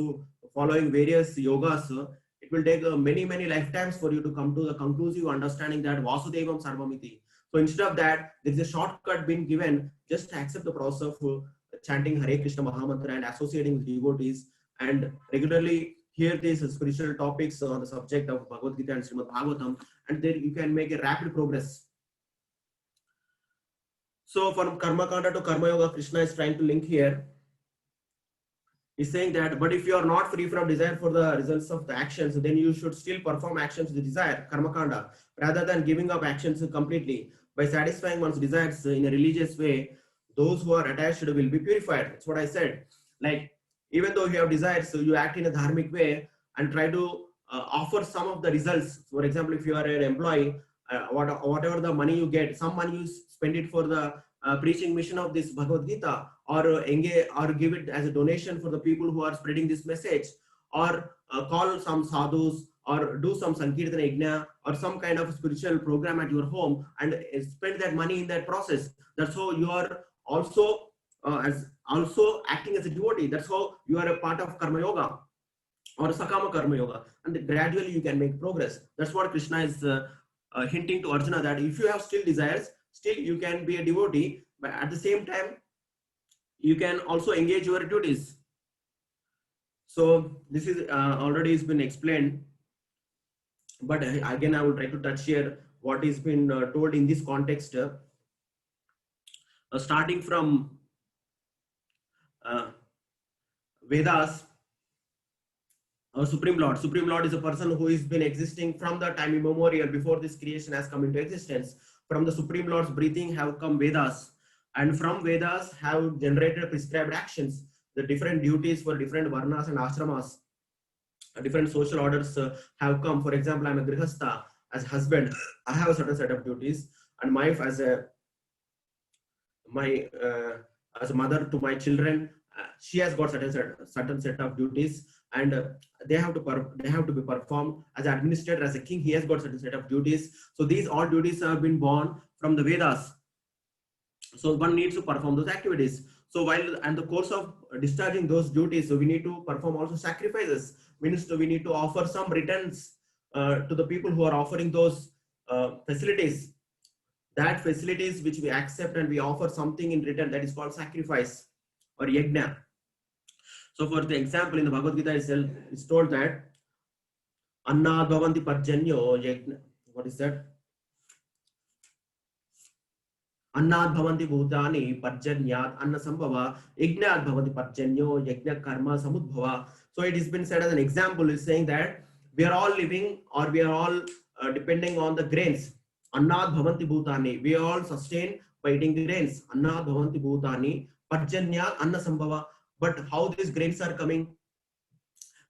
following various yogas, it will take many, many lifetimes for you to come to the conclusive understanding that Vasudevam Sarvamiti. So instead of that, there is a shortcut being given. Just accept the process of chanting Hare Krishna Mahamantra and associating with devotees, and regularly hear these spiritual topics on the subject of Bhagavad Gita and Srimad Bhagavatam, and then you can make a rapid progress. So from Karma Kanda to Karma Yoga, Krishna is trying to link here. He's saying that, but if you are not free from desire for the results of the actions, then you should still perform actions with desire, karma kanda, rather than giving up actions completely. By satisfying one's desires in a religious way, those who are attached will be purified. That's what I said. Like, even though you have desires, so you act in a dharmic way and try to offer some of the results. For example, if you are an employee whatever the money you get, some money you spend it for the preaching mission of this Bhagavad Gita, or engage or give it as a donation for the people who are spreading this message, or call some sadhus, or do some Sankirtana Yajna or some kind of spiritual program at your home and spend that money in that process. That's how you are also as also acting as a devotee. That's how you are a part of Karma Yoga or Sakama Karma Yoga, and gradually you can make progress. That's what Krishna is hinting to Arjuna, that if you have still desires, still you can be a devotee, but at the same time you can also engage your duties. So this is already has been explained, but again I will try to touch here what is been told in this context, starting from Vedas. Supreme Lord is a person who has been existing from the time immemorial, before this creation has come into existence. From the Supreme Lord's breathing have come Vedas, and from Vedas have generated prescribed actions, the different duties for different varnas and ashramas. Different social orders have come. For example, I'm a grihastha. As husband, I have a certain set of duties, and my wife as a mother to my children, she has got certain set of duties, and they have to be performed. As an administrator, as a king, he has got certain set of duties. So these all duties have been born from the Vedas. So one needs to perform those activities. So while and the course of discharging those duties, so we need to perform also sacrifices. We need to offer some returns to the people who are offering those facilities. That facilities which we accept and we offer something in return, that is called sacrifice or yajna. So for the example, in the Bhagavad Gita itself, it's told that Annad Bhavanti Parjanyo Yajna. What is that? Annad Bhavanti Bhutani Parjanyat Anna Sambhava Yajnat Bhavanti Parjanyo Yajna Karma Samudbhava. So it has been said as an example, is saying that we are all living, or we are all depending on the grains. Annad Bhavanti Bhutani. We are all sustained by eating grains. Annad Bhavanti Bhutani Parjanyat Anna Sambhava. But how these grains are coming?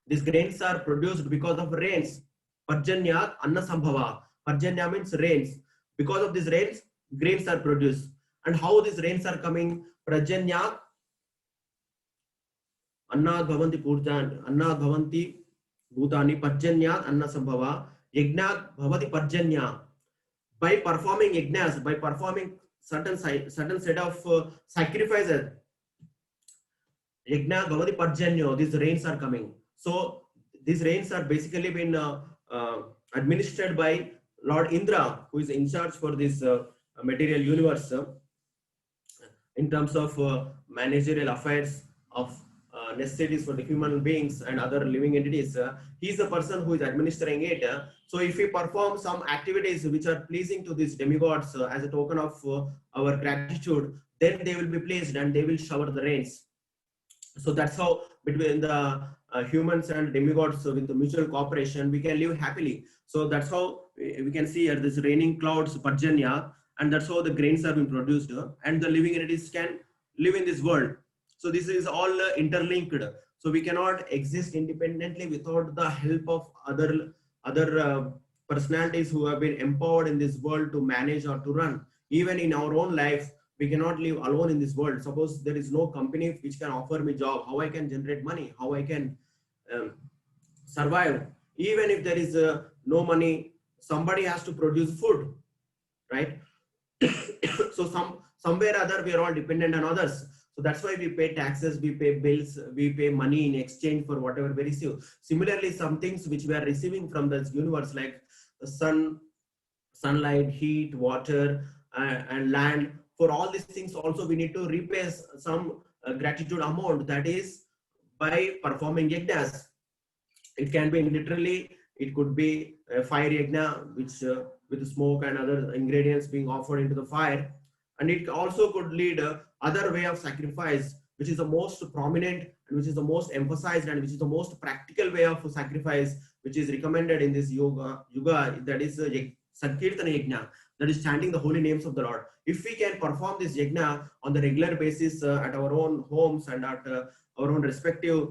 These grains are produced because of rains. Parjanyat Anna Sambhava. Parjanya means rains. Because of these rains, grains are produced. And how these rains are coming? Parjanyat Annad Bhavanti Bhutani, Annad Bhavanti Bhutani Parjanyat Anna Sambhava Yajnat Bhavati Parjanya. By performing yajnas, by performing certain set of sacrifices, Yajna Bhavati Parjanyo, these rains are coming. So these rains are basically been administered by Lord Indra, who is in charge for this material universe in terms of managerial affairs of necessities for the human beings and other living entities. He is the person who is administering it. So if we perform some activities which are pleasing to these demigods as a token of our gratitude, then they will be pleased and they will shower the rains. So that's how between the humans and demigods, with the mutual cooperation, we can live happily. So that's how we can see here this raining clouds, Parjanya, and that's how the grains are being produced, and the living entities can live in this world. So this is all interlinked. So we cannot exist independently without the help of other personalities who have been empowered in this world to manage or to run. Even in our own life, we cannot live alone in this world. Suppose there is no company which can offer me job, how I can generate money, how I can survive. Even if there is no money, somebody has to produce food, right? So somewhere or other we are all dependent on others. So that's why we pay taxes, we pay bills, we pay money in exchange for whatever we receive. Similarly, some things which we are receiving from this universe, like the sun, sunlight, heat, water, and land, for all these things also we need to repay some gratitude amount, that is by performing yajnas. It can be literally, it could be a fire yajna, which with smoke and other ingredients being offered into the fire. And it also could lead other way of sacrifice, which is the most prominent and which is the most emphasized and which is the most practical way of sacrifice, which is recommended in this yuga, that is Sankirtana Yajna, that is chanting the holy names of the Lord. If we can perform this yajna on the regular basis at our own homes and at our own respective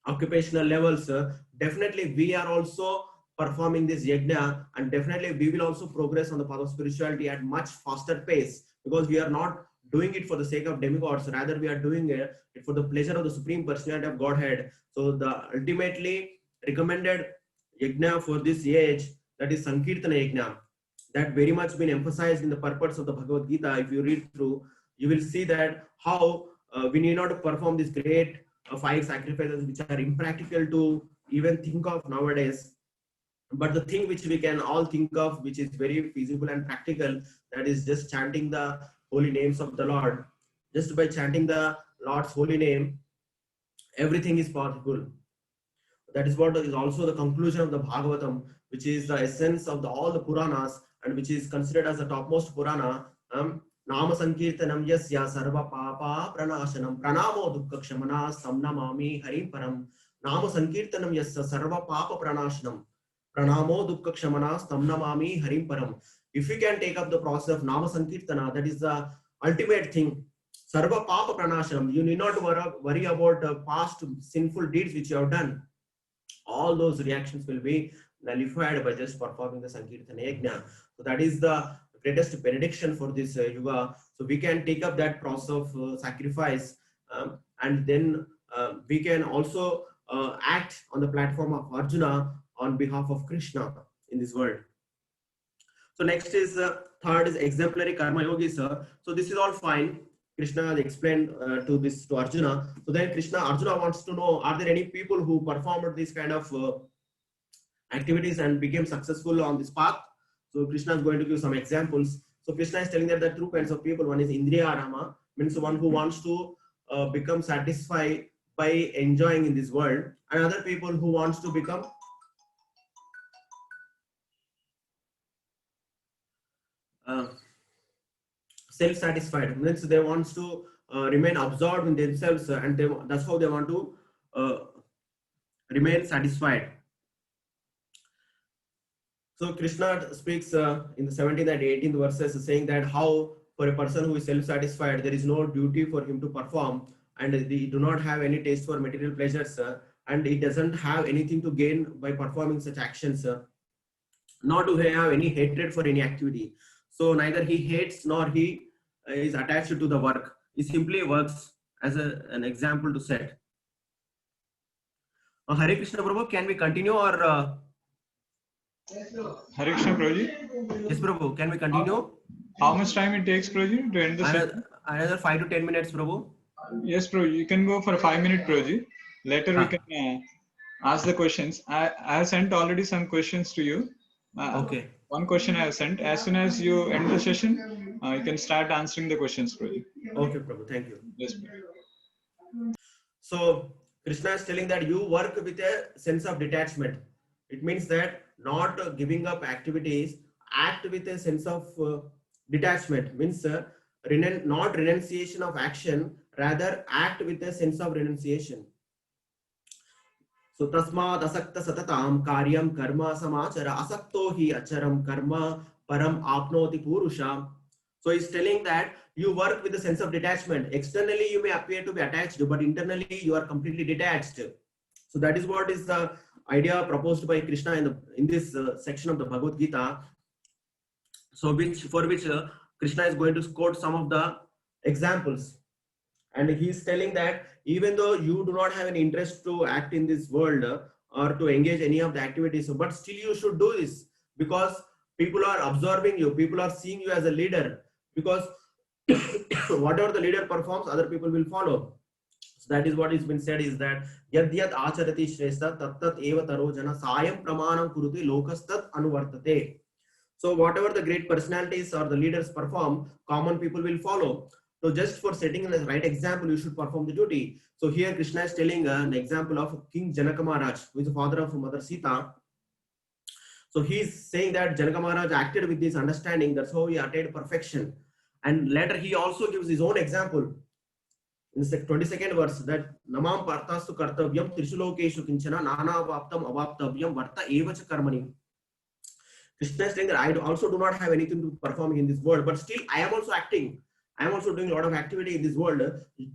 occupational levels, definitely we are also performing this yajna, and definitely we will also progress on the path of spirituality at much faster pace, because we are not doing it for the sake of demigods, rather we are doing it for the pleasure of the supreme personality of Godhead. So the ultimately recommended yajna for this age, that is Sankirtana yajna, that very much been emphasized in the purpose of the Bhagavad Gita. If you read through, you will see that how we need not to perform these great 5 sacrifices which are impractical to even think of nowadays. But the thing which we can all think of, which is very feasible and practical, that is just chanting the holy names of the Lord. Just by chanting the Lord's holy name, everything is possible. That is what is also the conclusion of the Bhagavatam, which is the essence of all the Puranas, and which is considered as the topmost Purana. Nama Sankirtanam Yasya Sarva Papa Pranashanam Pranamo Dukkha Kshamana Samnamami Harim Param. Nama Sankirtanam Yasya Sarva Papa Pranashanam Pranamo Dukkha Kshamana Samnamami Harim Param. If we can take up the process of Nama Sankirtana, that is the ultimate thing. Sarva Papa Pranashanam. You need not worry about past sinful deeds which you have done. All those reactions will be nullified by just performing the Sankirtana Yajna. So that is the greatest benediction for this yuga. So we can take up that process of sacrifice, and then we can also act on the platform of Arjuna on behalf of Krishna in this world. So next is third is exemplary karma yogi, sir. So this is all fine. Krishna has explained to Arjuna. So then Arjuna wants to know, are there any people who performed this kind of activities and became successful on this path? So Krishna is going to give some examples. So Krishna is telling that there are 2 kinds of people. One is Indriya Rama, means one who wants to become satisfied by enjoying in this world, and other people who wants to become self-satisfied, means they want to remain absorbed in themselves, and that's how they want to remain satisfied. So Krishna speaks in the 17th and 18th verses, saying that how for a person who is self-satisfied, there is no duty for him to perform, and they do not have any taste for material pleasures, and he doesn't have anything to gain by performing such actions, nor do he have any hatred for any activity. So neither he hates nor he is attached to the work. He simply works as an example to set. Hare Krishna Prabhu, can we continue or? Hare Krishna Prabhuji. Yes, Prabhu, can we continue? How much time it takes, Prabhuji, to end the session? Another 5 to 10 minutes, Prabhu. Yes, Prabhuji, you can go for a 5 minute, Prabhuji. Later we can ask the questions. I have sent already some questions to you. Okay. One question I have sent. As soon as you end the session, you can start answering the questions, Prabhuji. Okay, Prabhu, thank you. Yes, Prabhuji. So Krishna is telling that you work with a sense of detachment. It means that not giving up activities, act with a sense of detachment, means not renunciation of action, rather act with a sense of renunciation. So tasmad asakta satatam karyam karma samachara asakto hi acharam karma param apnoti purusha. So he's telling that you work with a sense of detachment. Externally you may appear to be attached, but internally you are completely detached. So that is what is the idea proposed by Krishna in this section of the Bhagavad Gita. So for which Krishna is going to quote some of the examples, and he is telling that even though you do not have an interest to act in this world or to engage any of the activities, but still you should do this, because people are observing you, people are seeing you as a leader, because whatever the leader performs, other people will follow. So that is what has been said, is that yad yad acharati shrestha tat tat eva taro jana sayam pramanam kuruti lokastat anuvartate. So whatever the great personalities or the leaders perform, common people will follow. So just for setting the right example, you should perform the duty. So here Krishna is telling an example of King Janaka Maharaj, who is the father of Mother Sita. So he is saying that Janaka Maharaj acted with this understanding. That's how he attained perfection. And later he also gives his own example in the 22nd verse, that Namam Parthastu Kartavyam Trishulokeshu Kinchana Nana Vaptam Avaptavyam Varta Evacha Karmani. Krishna is saying that I also do not have anything to perform in this world, but still I am also acting. I am also doing a lot of activity in this world,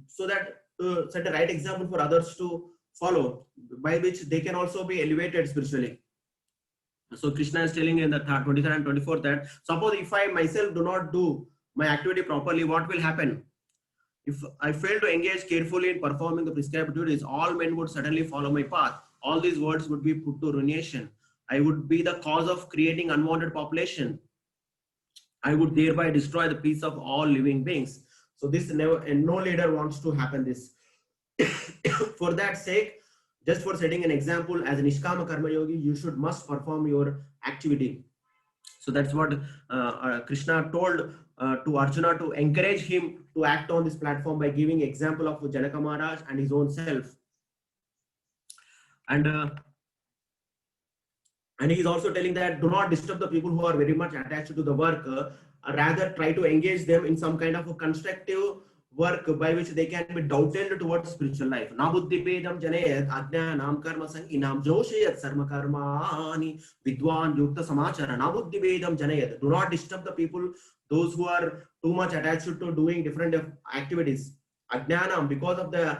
so that to set a right example for others to follow, by which they can also be elevated spiritually. So Krishna is telling in the 23rd and 24th that suppose if I myself do not do my activity properly, what will happen? If I fail to engage carefully in performing the prescribed duties, all men would suddenly follow my path. All these words would be put to ruination. I would be the cause of creating unwanted population. I would thereby destroy the peace of all living beings. So this never, and no leader wants to happen this. For that sake, just for setting an example, as a Nishkama Karma Yogi, you must perform your activity. So that's what Krishna told to Arjuna to encourage him to act on this platform by giving example of Janaka Maharaj and his own self. And he's also telling that do not disturb the people who are very much attached to the work. Rather, try to engage them in some kind of a constructive work by which they can be doubted towards spiritual life. Nabuddhipedam janayat ajnanam karma sanginam joshayat sarma karmani vidwan yukta samachara. Nabuddhipedam janayat. Do not disturb the people, those who are too much attached to doing different activities. Ajnanam, because of the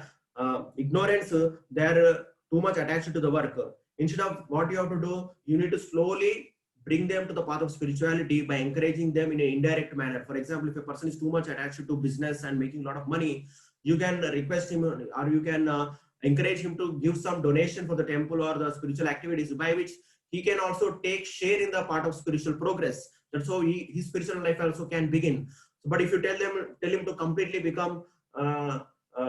ignorance, they are too much attached to the work. Instead of what you have to do, you need to slowly bring them to the path of spirituality by encouraging them in an indirect manner. For example, if a person is too much attached to business and making a lot of money, you can request him or you can encourage him to give some donation for the temple or the spiritual activities by which he can also take share in the part of spiritual progress. That's how his spiritual life also can begin. But if you tell him to completely become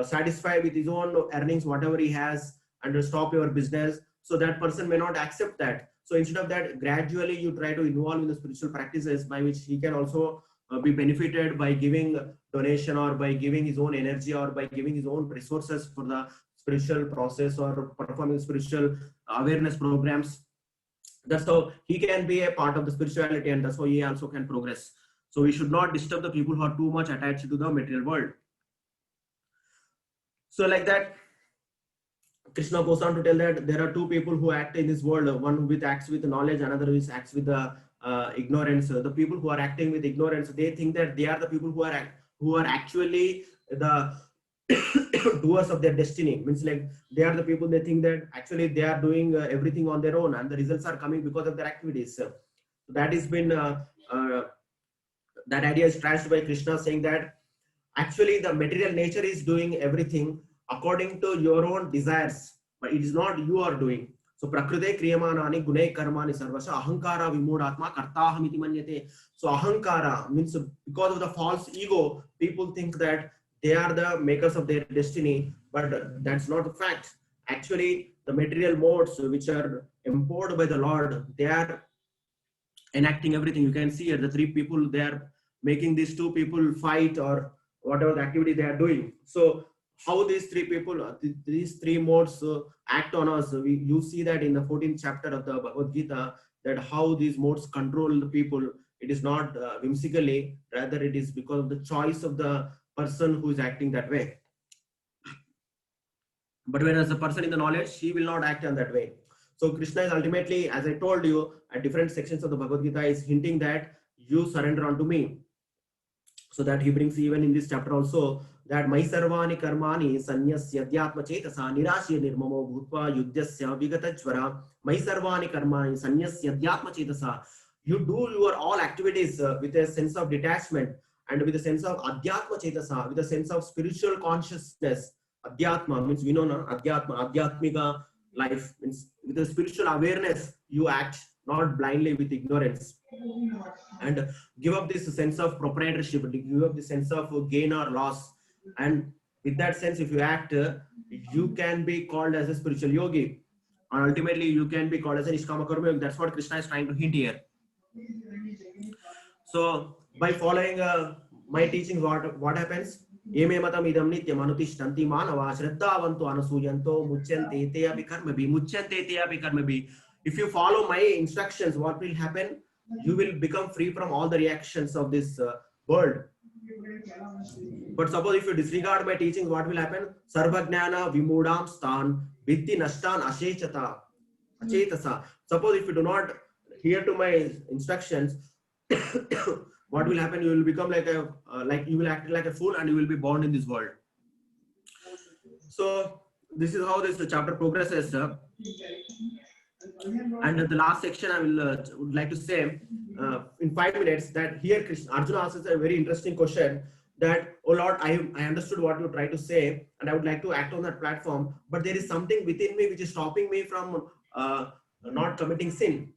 satisfied with his own earnings, whatever he has, and stop your business, so that person may not accept that. So instead of that, gradually you try to involve in the spiritual practices by which he can also be benefited by giving donation or by giving his own energy or by giving his own resources for the spiritual process or performing spiritual awareness programs. That's how he can be a part of the spirituality, and that's how he also can progress. So we should not disturb the people who are too much attached to the material world. So like that, Krishna goes on to tell that there are two people who act in this world. One who acts with knowledge, another who acts with the ignorance. The people who are acting with ignorance, they think that they are the people who are actually the doers of their destiny. Means like they are the people, they think that actually they are doing everything on their own and the results are coming because of their activities. So that has been that idea is trashed by Krishna, saying that actually the material nature is doing everything according to your own desires, but it is not you are doing. So prakrite kriyamanani gunai karmani sarvasya ahankara vimudatma kartaham iti manyate. So ahankara means because of the false ego, people think that they are the makers of their destiny, but that's not the fact. Actually, the material modes which are empowered by the Lord, they are enacting everything. You can see here the three people, they are making these two people fight or whatever the activity they are doing. So how these three people, these three modes act on us. You see that in the 14th chapter of the Bhagavad Gita, that how these modes control the people. It is not whimsically, rather it is because of the choice of the person who is acting that way. But whereas the person in the knowledge, he will not act in that way. So Krishna is ultimately, as I told you, at different sections of the Bhagavad Gita, is hinting that you surrender unto me. So that he brings even in this chapter also that Mai sarvani karmani sanyasya adhyatma chetasa nirashya nirmamo bhutva yuddhasya vigatachvara. Mai sarvani karmani sanyasya adhyatma chetasa. You do your all activities with a sense of detachment and with a sense of adhyatma chetasa, with a sense of spiritual consciousness. Adhyatma means we know na, adhyatma, adhyatmika life means with a spiritual awareness you act, not blindly with ignorance. And give up this sense of proprietorship, give up the sense of gain or loss. And with that sense, if you act, you can be called as a spiritual yogi. And ultimately, you can be called as a Nishkama Karma Yogi. That's what Krishna is trying to hint here. So, by following my teachings, what happens? Yeme matam idam nityam anutishtanti manava shraddhavanto anasuyanto muchyante te api karmabhi muchyante te api karmabhi. If you follow my instructions, what will happen? You will become free from all the reactions of this world. But suppose if you disregard my teachings, what will happen? Sarvajnana vimudam stan vitti nashtan ashechata achetasa. Suppose if you do not hear to my instructions, what will happen? You will become like you will act like a fool and you will be born in this world. So this is how this chapter progresses. And the last section I would like to say in 5 minutes, that here Arjuna asks a very interesting question, that, oh Lord, I understood what you try to say, and I would like to act on that platform, but there is something within me which is stopping me from not committing sin.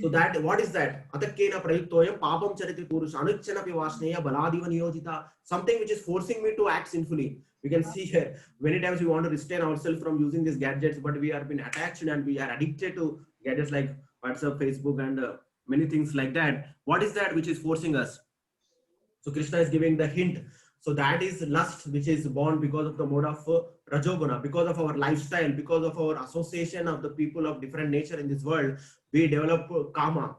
So that, what is that? Atakena prayuktoyam papam chariti purush anuchana pivasneya baladiva niyojita. Something which is forcing me to act sinfully. We can see here, many times we want to restrain ourselves from using these gadgets, but we are been attached and we are addicted to gadgets like WhatsApp, Facebook, and many things like that. What is that which is forcing us? So Krishna is giving the hint. So that is lust, which is born because of the mode of Rajoguna, because of our lifestyle, because of our association of the people of different nature in this world. We develop kama.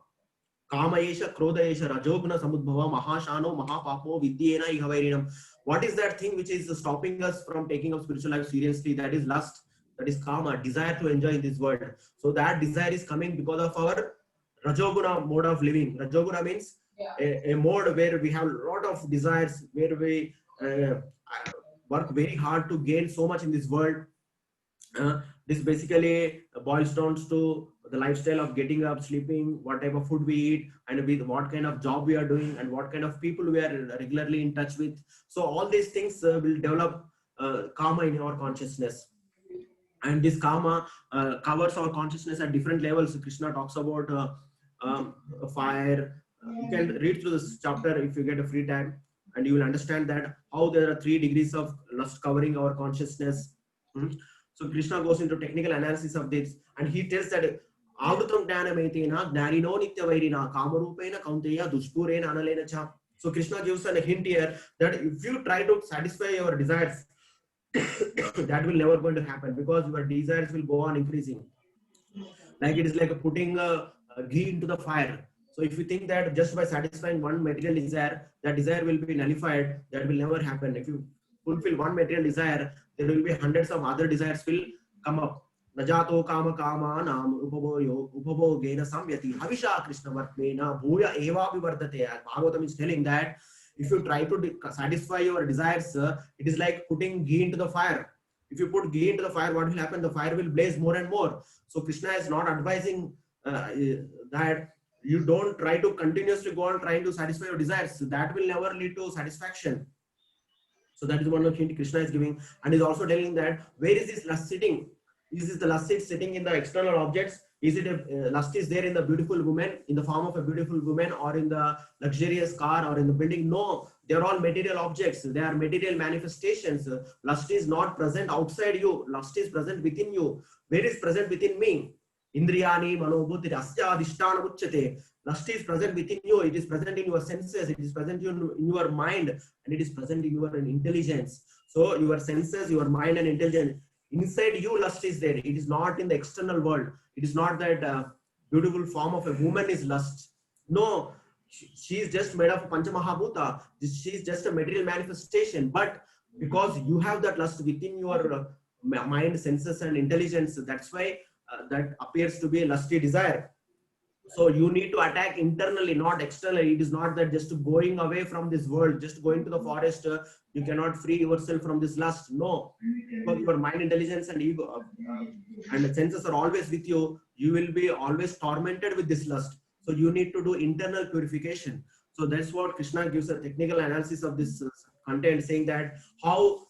Kama esha, krodha esha, rajoguna samudbhava, mahashano, mahapapo, vidyena ihavairinam. What is that thing which is stopping us from taking up spiritual life seriously? That is lust. That is kama, desire to enjoy in this world. So that desire is coming because of our Rajoguna mode of living. Rajoguna means a mode where we have a lot of desires, where we work very hard to gain so much in this world. This basically boils down to the lifestyle of getting up, sleeping, what type of food we eat, and with what kind of job we are doing, and what kind of people we are regularly in touch with. So all these things will develop karma in our consciousness. And this karma covers our consciousness at different levels. Krishna talks about fire. You can read through this chapter if you get a free time, and you will understand that how there are 3 degrees of lust covering our consciousness. So Krishna goes into technical analysis of this, and he tells that avrutam jnanametena gnarino nityavairina kamarupena kaunteya dushpurena analena cha. So Krishna gives a hint here that if you try to satisfy your desires, that will never going to happen, because your desires will go on increasing. Like it is like putting ghee into the fire. So if you think that just by satisfying one material desire, that desire will be nullified, that will never happen. If you fulfill one material desire, there will be hundreds of other desires will come up. Najato kama kama nam upabhogena samyati havisha krishna vartmena bhuya eva vivardate. Bhagavatam is telling that if you try to satisfy your desires, it is like putting ghee into the fire. If you put ghee into the fire, what will happen? The fire will blaze more and more. So Krishna is not advising that you don't try to continuously go on trying to satisfy your desires. That will never lead to satisfaction. So that is one of the hint Krishna is giving, and is also telling that where is this lust sitting? Is this the lust sitting in the external objects? Is it a lust is there in the beautiful woman, in the form of a beautiful woman, or in the luxurious car, or in the building? No, they are all material objects. They are material manifestations. Lust is not present outside you. Lust is present within you. Where is present within me? Indriyani manobuddhi asya adhisthana uchyate. Lust is present within you. It is present in your senses. It is present in your mind, and it is present in your intelligence. So your senses, your mind, and intelligence. Inside you, lust is there. It is not in the external world. It is not that beautiful form of a woman is lust. No, she is just made of Panchamahabhuta. She is just a material manifestation. But because you have that lust within your mind, senses, and intelligence, that's why that appears to be a lusty desire. So you need to attack internally, not externally. It is not that just going away from this world, just going to the forest, you cannot free yourself from this lust. No, because your mind, intelligence, and ego and the senses are always with you. You will be always tormented with this lust. So you need to do internal purification. So that's what Krishna gives a technical analysis of this content, saying that how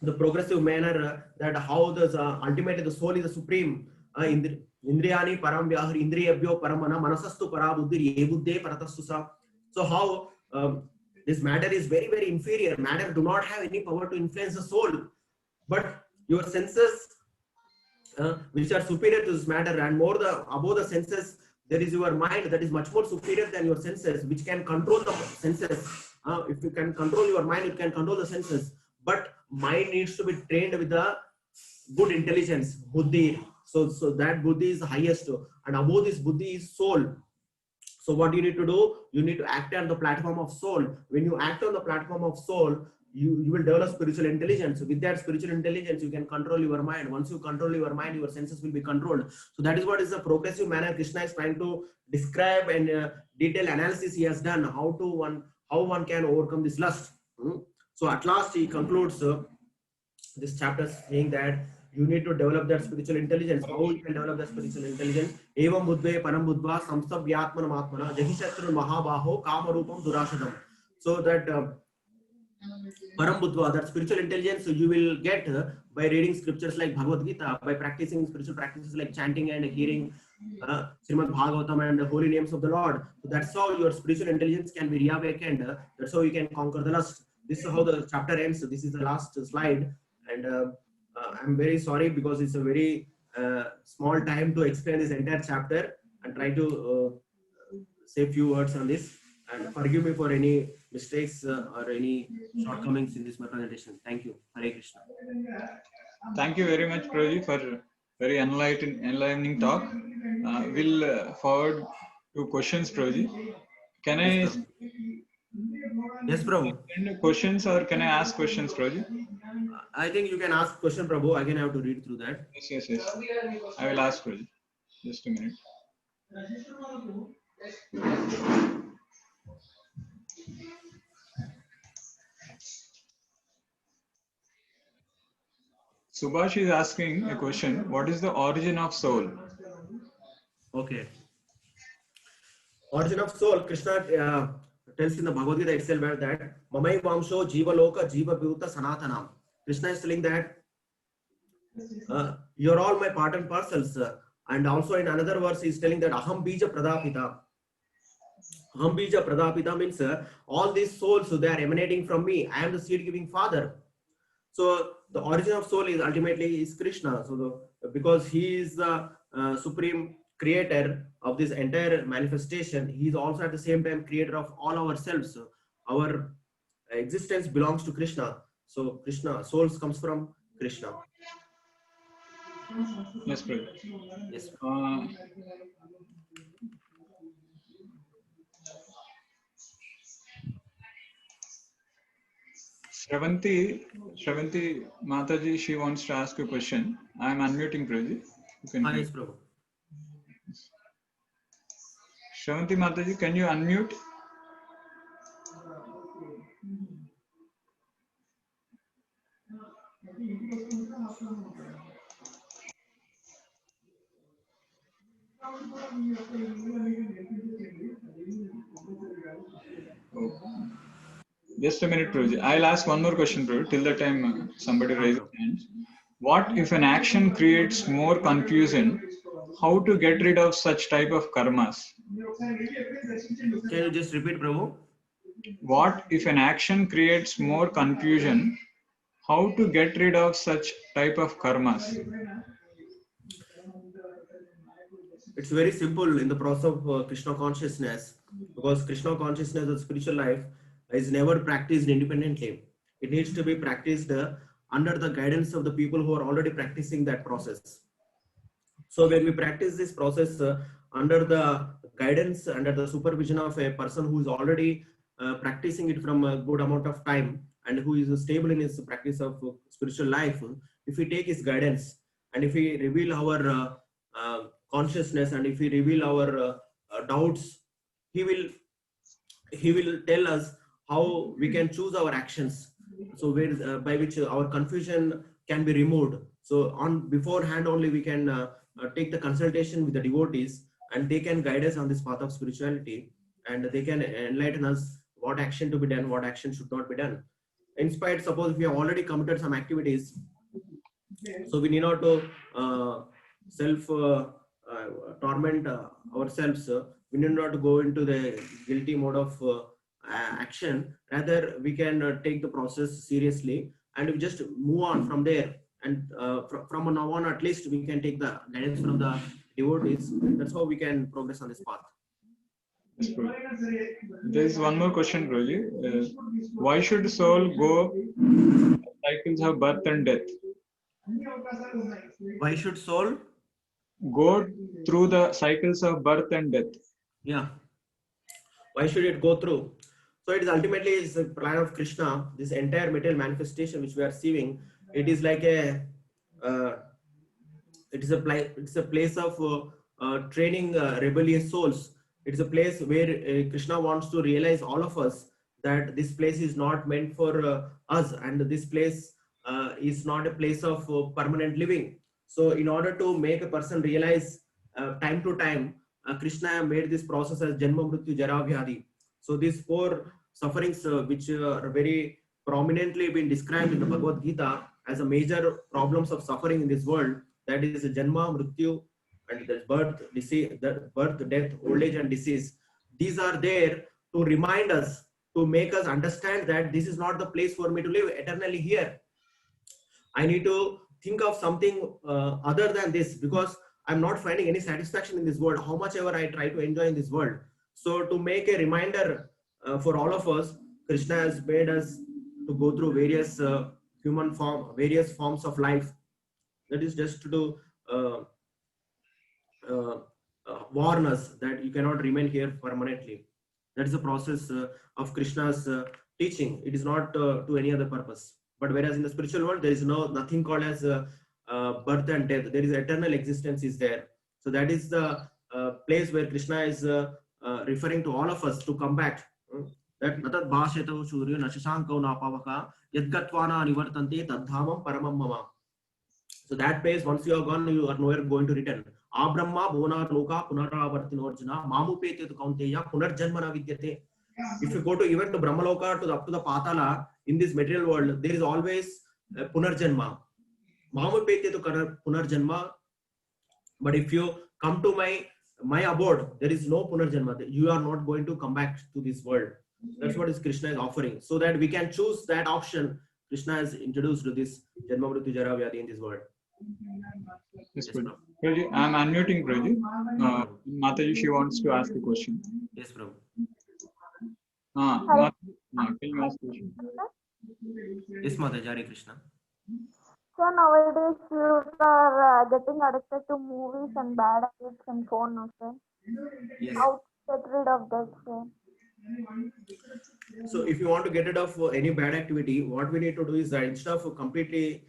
the progressive manner, that how the ultimately the soul is the supreme. Indriyani param vyahar indriyabhyo paramana manasastu parabuddhir yebuddhe paratastu sa. So how this matter is very, very inferior. Matter do not have any power to influence the soul, but your senses which are superior to this matter, and more above the senses there is your mind that is much more superior than your senses, which can control the senses. If you can control your mind, you can control the senses, but mind needs to be trained with the good intelligence, buddhi. So that buddhi is the highest, and above this buddhi is soul. So what you need to do? You need to act on the platform of soul. When you act on the platform of soul, you will develop spiritual intelligence. With that spiritual intelligence, you can control your mind. Once you control your mind, your senses will be controlled. So that is what is the progressive manner Krishna is trying to describe, and detailed analysis he has done how one can overcome this lust. So at last he concludes this chapter saying that you need to develop that spiritual intelligence. How you can develop that spiritual intelligence? Evam buddhe param buddhva samstabhyatmanam atmana jahishatru mahabaho kamarupam durashadam. So that param buddhva, that spiritual intelligence you will get by reading scriptures like Bhagavad Gita, by practicing spiritual practices like chanting and hearing Srimad Bhagavatam and the holy names of the Lord. So that's how your spiritual intelligence can be reawakened. That's how you can conquer the lust. This is how the chapter ends. This is the last slide, and I'm very sorry because it's a very small time to explain this entire chapter and try to say a few words on this. And forgive me for any mistakes or any shortcomings in this presentation. Thank you. Hare Krishna. Thank you very much, Prabhuji, for very enlightening talk. We'll forward to questions, Prabhuji. Can I Yes, Prabhu. send questions or can I ask questions, Prabhuji? I think you can ask question, Prabhu. Again, I have to read through that. Yes. I will ask, Prabhuji. Just a minute. Subhash is asking a question. What is the origin of soul? Okay. Origin of soul, Krishna tells in the Bhagavad Gita itself that Mamai Vamsho Jiva Loka Jiva Bhuta Sanatanam. Krishna is telling that you're all my part and parcels. And also in another verse, he's telling that Aham Bija Pradapita. Aham Bija Pradapita means all these souls, they are emanating from me. I am the seed giving father. So the origin of soul is ultimately is Krishna. So because he is the supreme creator of this entire manifestation, he is also at the same time creator of all ourselves. Our existence belongs to Krishna. So Krishna, souls comes from Krishna. Yes, Prabhuji. Yes. Shravanti Mataji, she wants to ask a question. I am unmuting, Prabhuji. You can Yes, Prabhu. Shravanti Mataji, can you unmute? Oh. Just a minute, Prabhuji. I'll ask one more question, Prabhuji, till the time somebody raises hands. What if an action creates more confusion? How to get rid of such type of karmas? Can you just repeat, Prabhu? What if an action creates more confusion? How to get rid of such type of karmas? It's very simple in the process of Krishna consciousness, because Krishna consciousness of spiritual life is never practiced independently. It needs to be practiced under the guidance of the people who are already practicing that process. So when we practice this process under the guidance, under the supervision of a person who is already practicing it from a good amount of time and who is stable in his practice of spiritual life, if we take his guidance and if we reveal our consciousness and if we reveal our doubts, he will tell us how we can choose our actions, so where by which our confusion can be removed. So on beforehand only we can take the consultation with the devotees, and they can guide us on this path of spirituality, and they can enlighten us what action to be done, what action should not be done. In spite, suppose if we have already committed some activities, so we need not to self torment ourselves. We need not to go into the guilty mode of action. Rather, we can take the process seriously and we just move on from there. And from now on, at least we can take the guidance from the devotees. That's how we can progress on this path. Yes, there is one more question, Prabhuji. Why should soul go cycles of birth and death? Why should soul go through the cycles of birth and death? Yeah. Why should it go through? So it is ultimately is the plan of Krishna. This entire material manifestation which we are seeing, it is like a it's a place of training rebellious souls. It's a place where Krishna wants to realize all of us that this place is not meant for us, and this place is not a place of permanent living. So in order to make a person realize time to time, Krishna made this process as Janma, Mrityu, Jara, Vyadhi. So these four sufferings which are very prominently been described in the Bhagavad Gita as a major problems of suffering in this world, that is Janma, Mrityu, and the birth, death, old age and disease. These are there to remind us, to make us understand that this is not the place for me to live eternally here. I need to think of something other than this, because I'm not finding any satisfaction in this world, how much ever I try to enjoy in this world. So to make a reminder for all of us, Krishna has made us to go through various various forms of life. That is just to warn us that you cannot remain here permanently. That is the process of Krishna's teaching. It is not to any other purpose. But whereas in the spiritual world, there is nothing called as birth and death. There is eternal existence is there. So that is the place where Krishna is referring to all of us to come back. That natat bhasheto suryo nashasankau napavaka yadgatvana nivartante tadhamam paramam mama. So that place, once you are gone, you are nowhere going to return. Abrahma bhona loka punaravartinorjuna mamupete tu kaunteya punarjanmana vidyate. If you go to even to Brahmaloka, up to the Patala, in this material world, there is always punarjanma. Mamupete tu punarjanma. But if you come to my abode, there is no punarjanma. You are not going to come back to this world. That's what Krishna is offering. So that we can choose that option. Krishna has introduced to this Janma, Mrityu, Jara, Vyadhi in this world. Yes, Prabhu. I'm unmuting Prabhu. Mataji, she wants to ask a question. Yes, Prabhu. Can you ask a question? Yes, Mataji, Hare Krishna. So nowadays youth are getting addicted to movies and bad habits and phone, no, sir? Yes. How to get rid of that, sir? So if you want to get rid of any bad activity, what we need to do is that instead of completely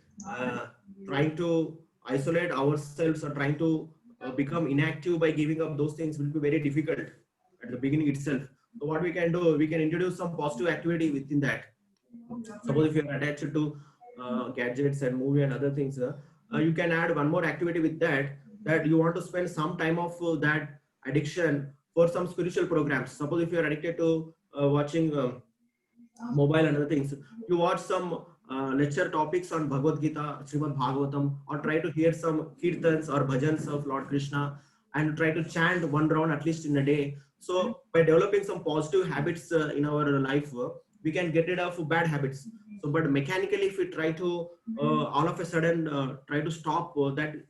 trying to isolate ourselves or trying to become inactive by giving up those things, will be very difficult at the beginning itself. So what we can do, we can introduce some positive activity within that. Suppose if you are attached to gadgets and movie and other things, you can add one more activity with that you want to spend some time of that addiction for some spiritual programs. Suppose if you are addicted to watching mobile and other things, you watch some lecture topics on Bhagavad Gita, Srimad Bhagavatam, or try to hear some kirtans or bhajans of Lord Krishna and try to chant one round at least in a day. So by developing some positive habits in our life, we can get rid of bad habits. So, but mechanically, if we try to all of a sudden try to stop,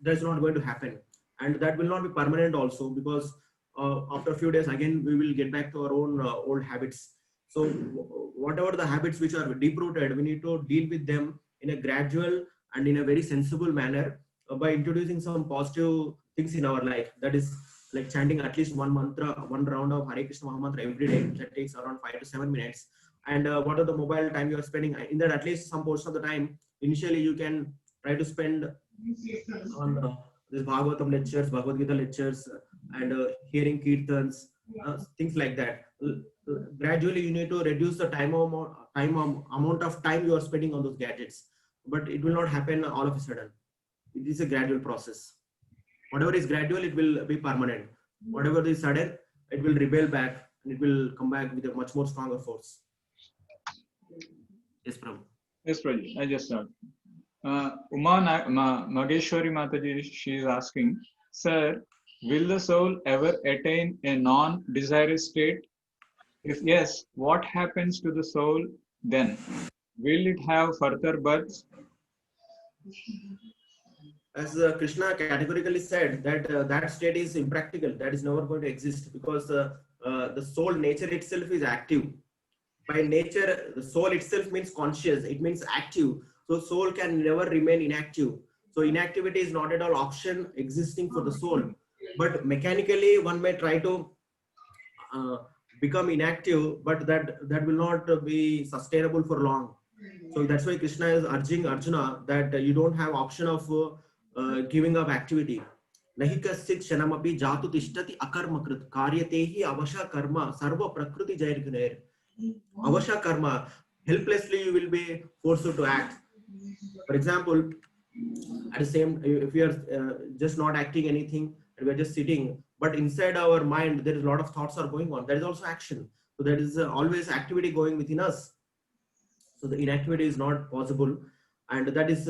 that's not going to happen, and that will not be permanent also, because after a few days again we will get back to our own old habits. So whatever the habits which are deep rooted, we need to deal with them in a gradual and in a very sensible manner by introducing some positive things in our life. That is like chanting at least one mantra, one round of Hare Krishna Mahamantra every day. That takes around 5 to 7 minutes. And what are the mobile time you are spending in that? At least some portion of the time initially you can try to spend on this Bhagavatam lectures, Bhagavad Gita lectures, and hearing kirtans, things like that. Gradually you need to reduce the amount of time you are spending on those gadgets, but it will not happen all of a sudden. It is a gradual process. Whatever is gradual, it will be permanent. Whatever is sudden, it will rebel back and it will come back with a much more stronger force. Yes, Prabhu. Yes, Prabhu. I just heard. Uma Mageshwari Mataji, she is asking, sir, will the soul ever attain a non-desirous state? If yes, what happens to the soul then? Will it have further births? As Krishna categorically said that that state is impractical, that is never going to exist, because the soul nature itself is active. By nature, the soul itself means conscious, it means active. So soul can never remain inactive. So inactivity is not at all option existing for the soul. But mechanically, one may try to become inactive, but that will not be sustainable for long. So that's why Krishna is urging Arjuna that you don't have option of giving up activity. Nahi kasit shanamapi jatu tishtati akarmakrit karyatehi avasha karma sarva prakriti jair gunair. Avasha karma, helplessly you will be forced to act. For example, at the same, if we are just not acting anything and we are just sitting, but inside our mind there is a lot of thoughts are going on. There is also action. So there is always activity going within us. So the inactivity is not possible, and that is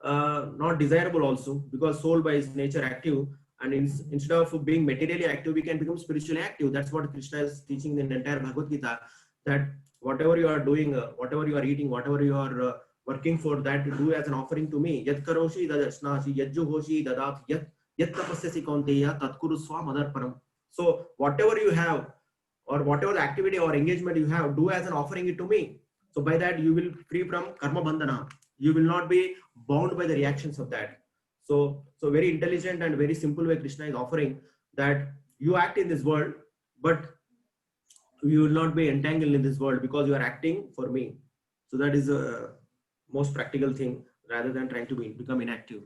not desirable also, because soul by its nature active, and instead of being materially active, we can become spiritually active. That's what Krishna is teaching in the entire Bhagavad Gita, that whatever you are doing, whatever you are eating, whatever you are working for, that do as an offering to me. Yat karoshi dadashnasi yat juhoshi dadat yat tapasyasi kaunteya tat kuru swamadarpanam. So whatever you have, or whatever the activity or engagement you have, do as an offering it to me. So by that you will free from karma bandhana. You will not be bound by the reactions of that. So very intelligent and very simple way Krishna is offering that you act in this world, but you will not be entangled in this world because you are acting for me. So that is a most practical thing rather than trying to become inactive.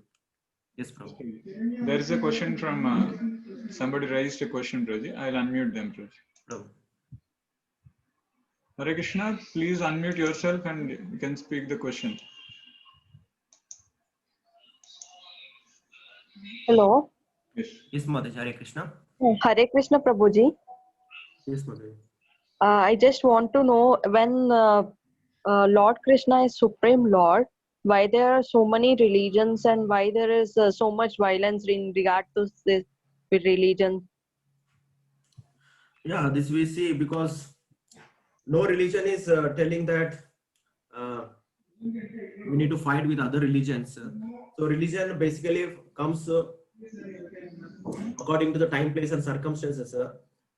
Yes, Prabhu. There is a question from somebody raised a question, Prabhuji. I'll unmute them, Prabhuji. Prabhu. Hare Krishna, please unmute yourself and you can speak the question. Hello. Yes. Yes, Mother. Hare Krishna. Hare Krishna Prabhuji. Yes, Mother. I just want to know, when Lord Krishna is Supreme Lord, why there are so many religions and why there is so much violence in regard to this religion? Yeah, this we see because no religion is telling that we need to fight with other religions. So religion basically comes according to the time, place, and circumstances.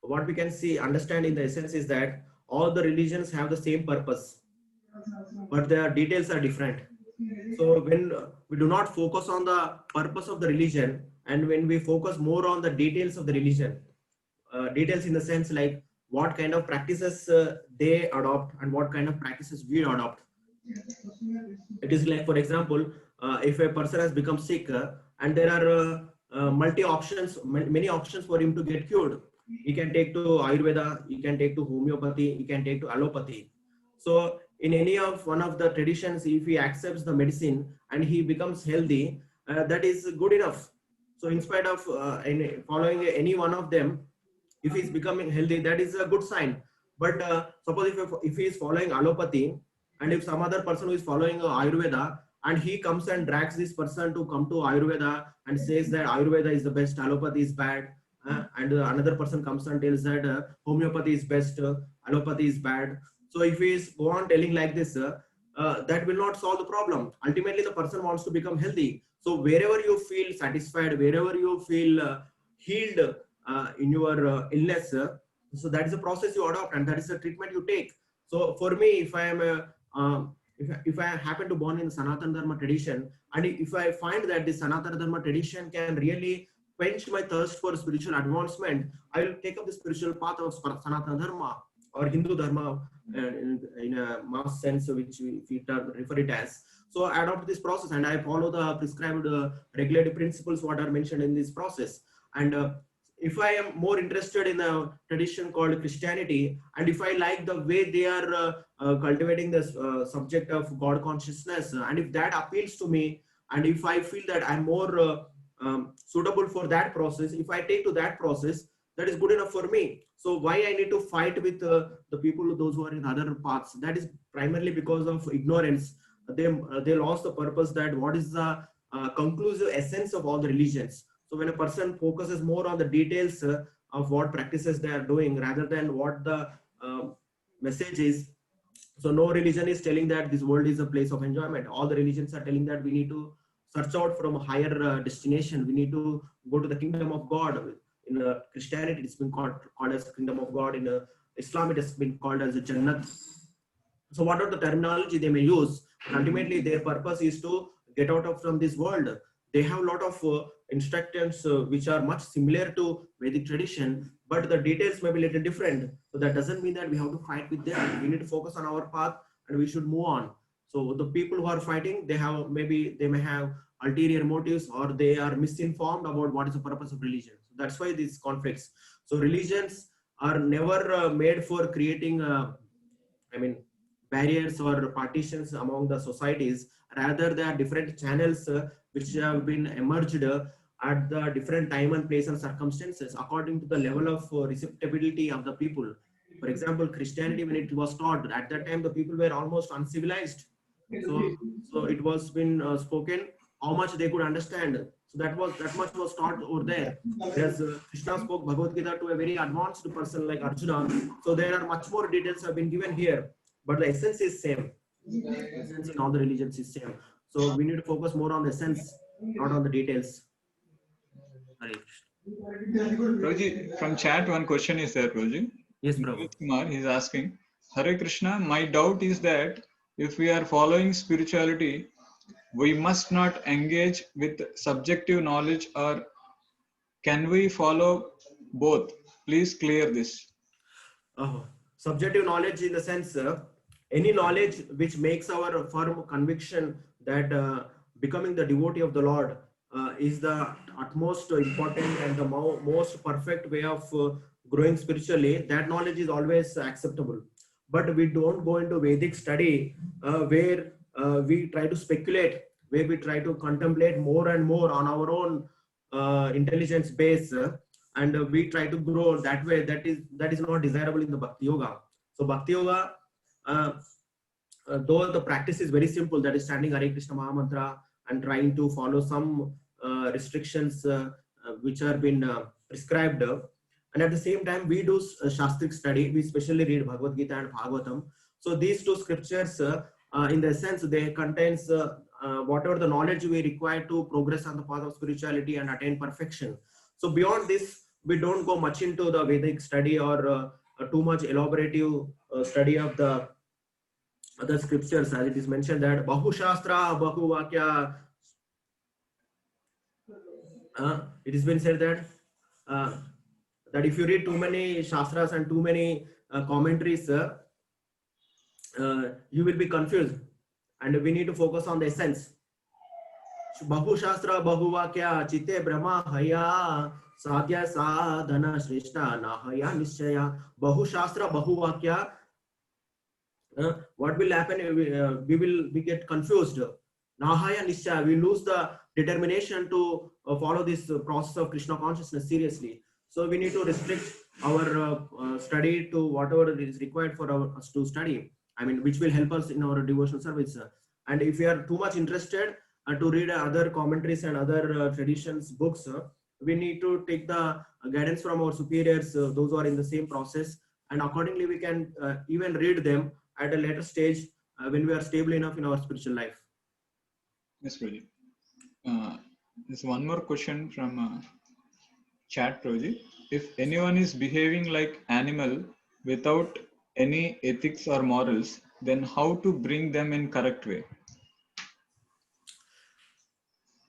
What we can see, understand in the essence is that all the religions have the same purpose, but their details are different. So when we do not focus on the purpose of the religion, and when we focus more on the details of the religion, details in the sense like what kind of practices they adopt and what kind of practices we adopt. It is like, for example, if a person has become sick and there are many options for him to get cured. He can take to Ayurveda, he can take to homeopathy, he can take to allopathy. So in any of one of the traditions, if he accepts the medicine and he becomes healthy, that is good enough. So in spite of following any one of them, if he's becoming healthy, that is a good sign. But suppose if he is following allopathy, and if some other person who is following Ayurveda, and he comes and drags this person to come to Ayurveda and says that Ayurveda is the best, allopathy is bad, and another person comes and tells that homeopathy is best, allopathy is bad. So if he is go on telling like this, that will not solve the problem. Ultimately, the person wants to become healthy. So wherever you feel satisfied, wherever you feel healed in your illness, so that is a process you adopt, and that is the treatment you take. So for me, if I am if I happen to born in the Sanatana Dharma tradition, and if I find that the Sanatana Dharma tradition can really quench my thirst for spiritual advancement, I will take up the spiritual path of Sanatana Dharma or Hindu Dharma in a mass sense, which we refer it as. So I adopt this process and I follow the prescribed regulative principles what are mentioned in this process. And if I am more interested in a tradition called Christianity, and if I like the way they are cultivating the subject of God consciousness, and if that appeals to me, and if I feel that I'm more suitable for that process, if I take to that process, that is good enough for me. So why I need to fight with the people, those who are in other paths? That is primarily because of ignorance. They lost the purpose, that what is the conclusive essence of all the religions. So when a person focuses more on the details of what practices they are doing rather than what the message is, so no religion is telling that this world is a place of enjoyment. All the religions are telling that we need to search out from a higher destination. We need to go to the kingdom of God. In Christianity, it's been called as the kingdom of God. In Islam, it has been called as a Jannat. So whatever the terminology they may use, ultimately their purpose is to get out of from this world. They have a lot of instructions which are much similar to Vedic tradition, but the details may be a little different. So that doesn't mean that we have to fight with them. We need to focus on our path and we should move on. So the people who are fighting, they may have ulterior motives, or they are misinformed about what is the purpose of religion. So that's why these conflicts. So religions are never made for creating barriers or partitions among the societies. Rather, there are different channels which have been emerged at the different time and place and circumstances according to the level of receptibility of the people. For example, Christianity, when it was taught at that time, the people were almost uncivilized. So it was been spoken how much they could understand. So that much was taught over there. Whereas Krishna spoke Bhagavad Gita to a very advanced person like Arjuna. So there are much more details have been given here, but the essence is same. The essence in all the religions is same. So we need to focus more on the essence, not on the details. Hare Krishna. Prabhuji, from chat, one question is there, Prabhuji. Yes, Prabhu. Manoj Kumar, he's asking, Hare Krishna, my doubt is that if we are following spirituality, we must not engage with subjective knowledge, or can we follow both? Please clear this. Subjective knowledge in the sense, any knowledge which makes our firm conviction that becoming the devotee of the Lord is the utmost important and the most perfect way of growing spiritually, that knowledge is always acceptable. But we don't go into Vedic study where we try to speculate, where we try to contemplate more and more on our own intelligence base, and we try to grow that way. That is not desirable in the Bhakti Yoga. So Bhakti Yoga, though the practice is very simple, that is chanting Hare Krishna Mahamantra and trying to follow some restrictions which are been prescribed, and at the same time we do Shastric study. We especially read Bhagavad Gita and Bhagavatam. So these two scriptures, in the sense, they contains whatever the knowledge we require to progress on the path of spirituality and attain perfection. So beyond this, we don't go much into the Vedic study or too much elaborative study of the other scriptures, as it is mentioned that Bahu Shastra, Bahu Vakya. It has been said that that if you read too many Shastras and too many commentaries, you will be confused, and we need to focus on the essence. Bahu Shastra, Bahu Vakya, Chitte Brahma Haya, Sadhya Sadhana Shrishta Nahaya Nishchaya. Bahu Shastra, Bahu Vakya. What will happen? We get confused. Nahaya Nishchaya. We lose the determination to follow this process of Krishna consciousness seriously. So we need to restrict our study to whatever is required for us to study. I mean, which will help us in our devotional service. And if we are too much interested to read other commentaries and other traditions books, we need to take the guidance from our superiors, those who are in the same process, and accordingly we can even read them at a later stage when we are stable enough in our spiritual life. Yes, Prabhuji. There's one more question from chat, Prabhuji. If anyone is behaving like animal without any ethics or morals, then how to bring them in correct way?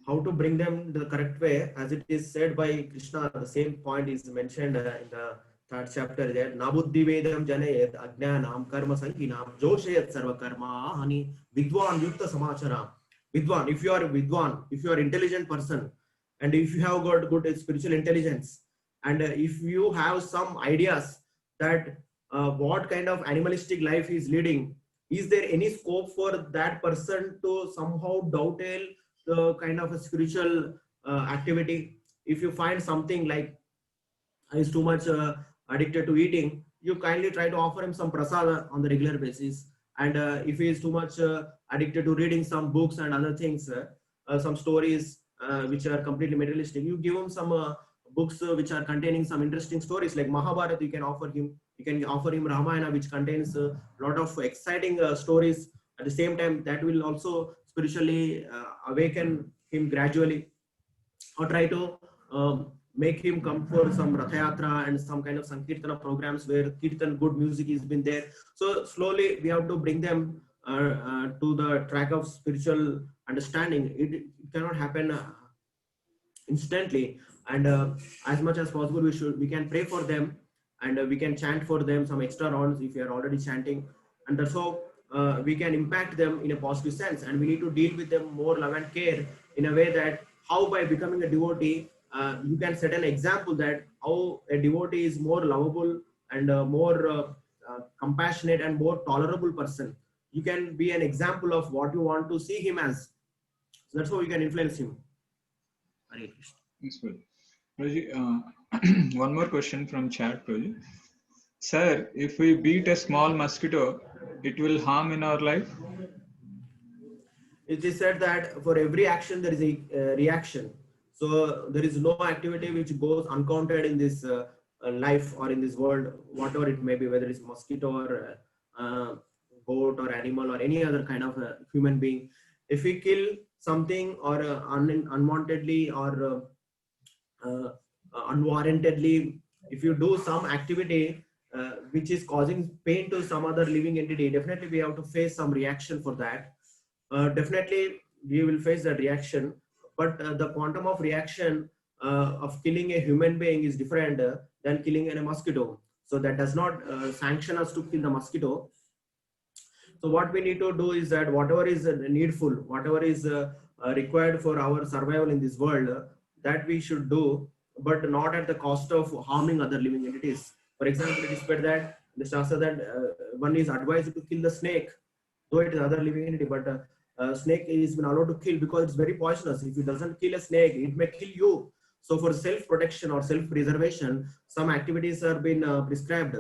How to bring them the correct way, as it is said by Krishna, the same point is mentioned in the third chapter there. Nabuddhi vedam janayet ajnanam karma sankinam joshayat sarva karma hani vidwan yukta samachara. Vidwan, if you are vidwan, if you are intelligent person, and if you have got good spiritual intelligence, and if you have some ideas that what kind of animalistic life he is leading, is there any scope for that person to somehow dovetail the kind of a spiritual activity? If you find something like is too much addicted to eating, you kindly try to offer him some prasada on the regular basis. And if he is too much addicted to reading some books and other things, some stories which are completely materialistic, you give him some books which are containing some interesting stories like Mahabharata. You can offer him Ramayana, which contains a lot of exciting stories. At the same time, that will also spiritually awaken him gradually. Or try to make him come for some Ratha Yatra and some kind of Sankirtana programs where Kirtan, good music has been there. So slowly we have to bring them to the track of spiritual understanding. It cannot happen instantly, and as much as possible we can pray for them, and we can chant for them some extra rounds if we are already chanting, and that's how we can impact them in a positive sense. And we need to deal with them more love and care in a way that how by becoming a devotee you can set an example that how a devotee is more lovable and more compassionate and more tolerable person. you can be an example of what you want to see him as. So that's how you can influence him. Hare Krishna. Useful. Prabhuji, one more question from chat, Prabhuji. Sir, if we beat a small mosquito, it will harm in our life? It is said that for every action there is a reaction. So there is no activity which goes uncounted in this life or in this world, whatever it may be, whether it's mosquito or goat or animal or any other kind of human being. If we kill something or unwantedly or unwarrantedly, if you do some activity which is causing pain to some other living entity, definitely we have to face some reaction for that. Definitely we will face that reaction, but the quantum of reaction of killing a human being is different than killing a mosquito. So that does not sanction us to kill the mosquito. So what we need to do is that whatever is needful, whatever is required for our survival in this world, that we should do, but not at the cost of harming other living entities. For example, it is said that the Shastra that one is advised to kill the snake, though it is other living entity, but snake is been allowed to kill because it's very poisonous. If it doesn't kill a snake, it may kill you. So for self-protection or self-preservation, some activities are been prescribed,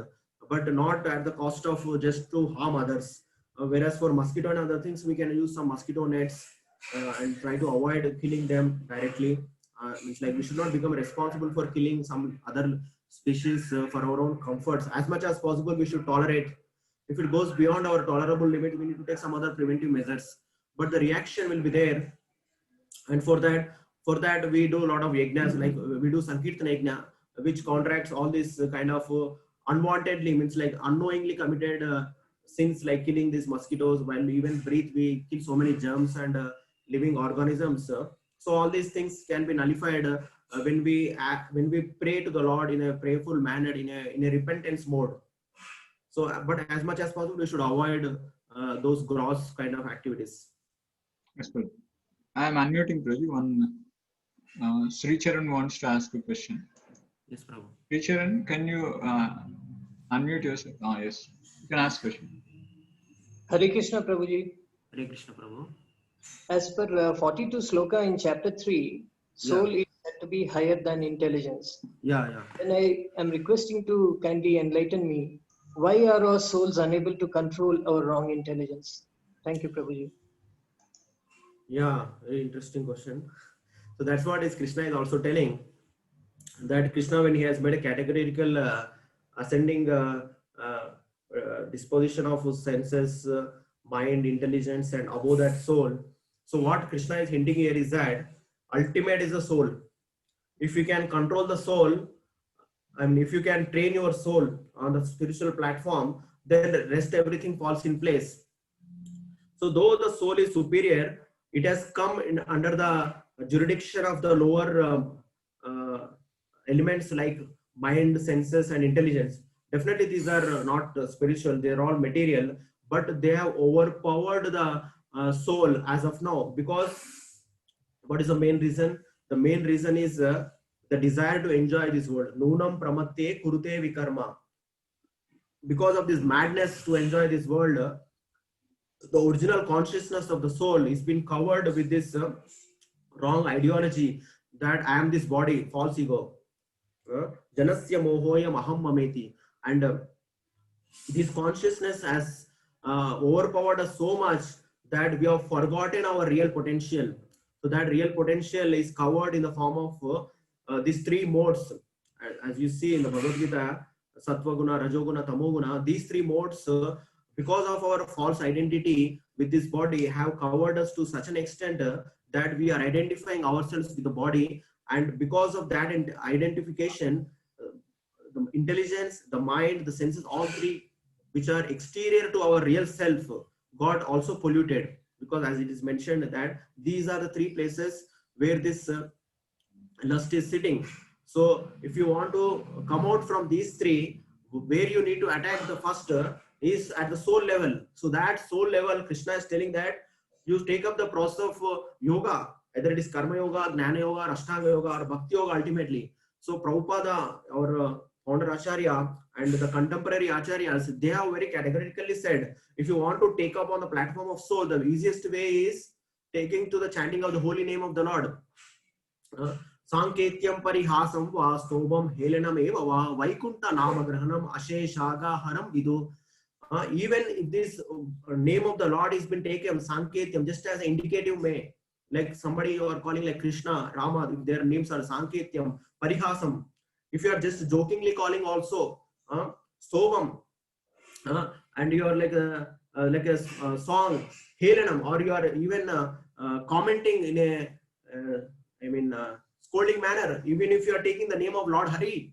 but not at the cost of just to harm others. Whereas for mosquito and other things, we can use some mosquito nets and try to avoid killing them directly. It's like we should not become responsible for killing some other species for our own comforts. As much as possible, we should tolerate. If it goes beyond our tolerable limit, we need to take some other preventive measures. But the reaction will be there, and for that we do a lot of yajnas, like we do Sankirtana yajna, which contracts all this kind of unwantedly, means like unknowingly committed sins, like killing these mosquitoes. While we even breathe, we kill so many germs and living organisms. So all these things can be nullified when we pray to the Lord in a prayerful manner, in a repentance mode. So, but as much as possible, we should avoid those gross kind of activities. Yes, Prabhuji. I am unmuting, Prabhuji. One Sri Charan wants to ask a question. Yes, Prabhu. Sri Charan, can you unmute yourself? Yes, you can ask question. Hare Krishna Prabhuji. Hare Krishna, Prabhu. As per 42 sloka in chapter 3, soul is said to be higher than intelligence. Yeah. And I am requesting to kindly enlighten me, why are our souls unable to control our wrong intelligence? Thank you, Prabhuji. Yeah, very interesting question. So that's what is Krishna is also telling, that Krishna, when he has made a categorical ascending disposition of his senses, mind, intelligence, and above that soul. So what Krishna is hinting here is that ultimate is the soul. If you can control the soul, and if you can train your soul on the spiritual platform, then the rest everything falls in place. So though the soul is superior, it has come in under the jurisdiction of the lower elements like mind, senses, and intelligence. Definitely these are not spiritual, they are all material, but they have overpowered the soul as of now. Because what is the main reason? The main reason is the desire to enjoy this world. Nunam pramatte kurute vikarma. Because of this madness to enjoy this world, the original consciousness of the soul is been covered with this wrong ideology that I am this body, false ego. Janasya mohoyam aham mameti. And this consciousness has overpowered us so much that we have forgotten our real potential. So that real potential is covered in the form of these three modes. As you see in the Bhagavad Gita, Sattva Guna, Rajoguna, Tamoguna, these three modes, because of our false identity with this body, have covered us to such an extent that we are identifying ourselves with the body. And because of that identification, the intelligence, the mind, the senses, all three, which are exterior to our real self, got also polluted. Because as it is mentioned that these are the three places where this lust is sitting. So if you want to come out from these three, where you need to attack the first is at the soul level. So that soul level, Krishna is telling that you take up the process of yoga, either it is Karma Yoga, Jnana Yoga, Ashtanga Yoga, or Bhakti Yoga ultimately. So Prabhupada, our founder Acharya and the contemporary Acharyas, they have very categorically said, if you want to take up on the platform of soul, the easiest way is taking to the chanting of the holy name of the Lord. Sanketyam parihasam va stobam helenam eva va vaikunta namagrahanam asheshaga haram vidu. Even if this name of the Lord has been taken, Sanketyam, just as an indicative way, like somebody you are calling like Krishna, Rama, if their names are Sanketyam, Parihasam. If you are just jokingly calling also, Stovam, and you are like a song, Helenam, or you are even commenting in a, scolding manner, even if you are taking the name of Lord Hari,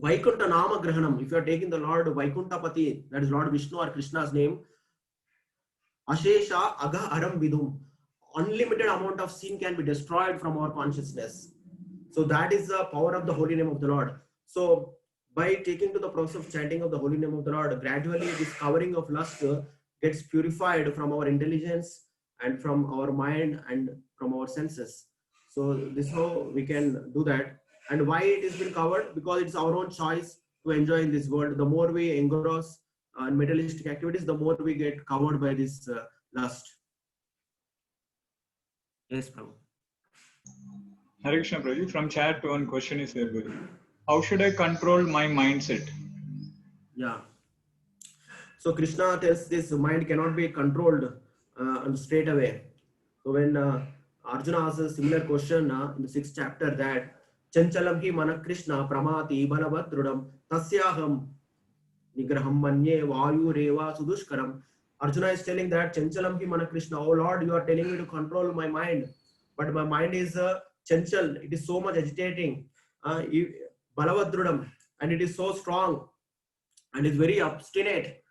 Vaikunta Nama Grahanam, if you are taking the Lord Vaikuntapati, that is Lord Vishnu or Krishna's name, Ashesha Aga Aram Vidum, unlimited amount of sin can be destroyed from our consciousness. So that is the power of the holy name of the Lord. So by taking to the process of chanting of the holy name of the Lord, gradually this covering of lust gets purified from our intelligence and from our mind and from our senses. So this is how we can do that. And why it has been covered? Because it's our own choice to enjoy in this world. The more we engross in materialistic activities, the more we get covered by this lust. Yes, Prabhu. Hare Krishna Prabhuji, from chat one question is here. How should I control my mindset? Yeah. So Krishna tells this mind cannot be controlled straight away. So when Arjuna asks a similar question in the 6th chapter, that Chanchalam hi mana Krishna pramati balabhatrudam tasyaham nigraham manye vayu reva sudushkaram. Arjuna is telling that Chanchalam hi mana Krishna, oh Lord, you are telling me to control my mind, but my mind is chanchal, it is so much agitating, balabhatrudam, and it is so strong and is very obstinate,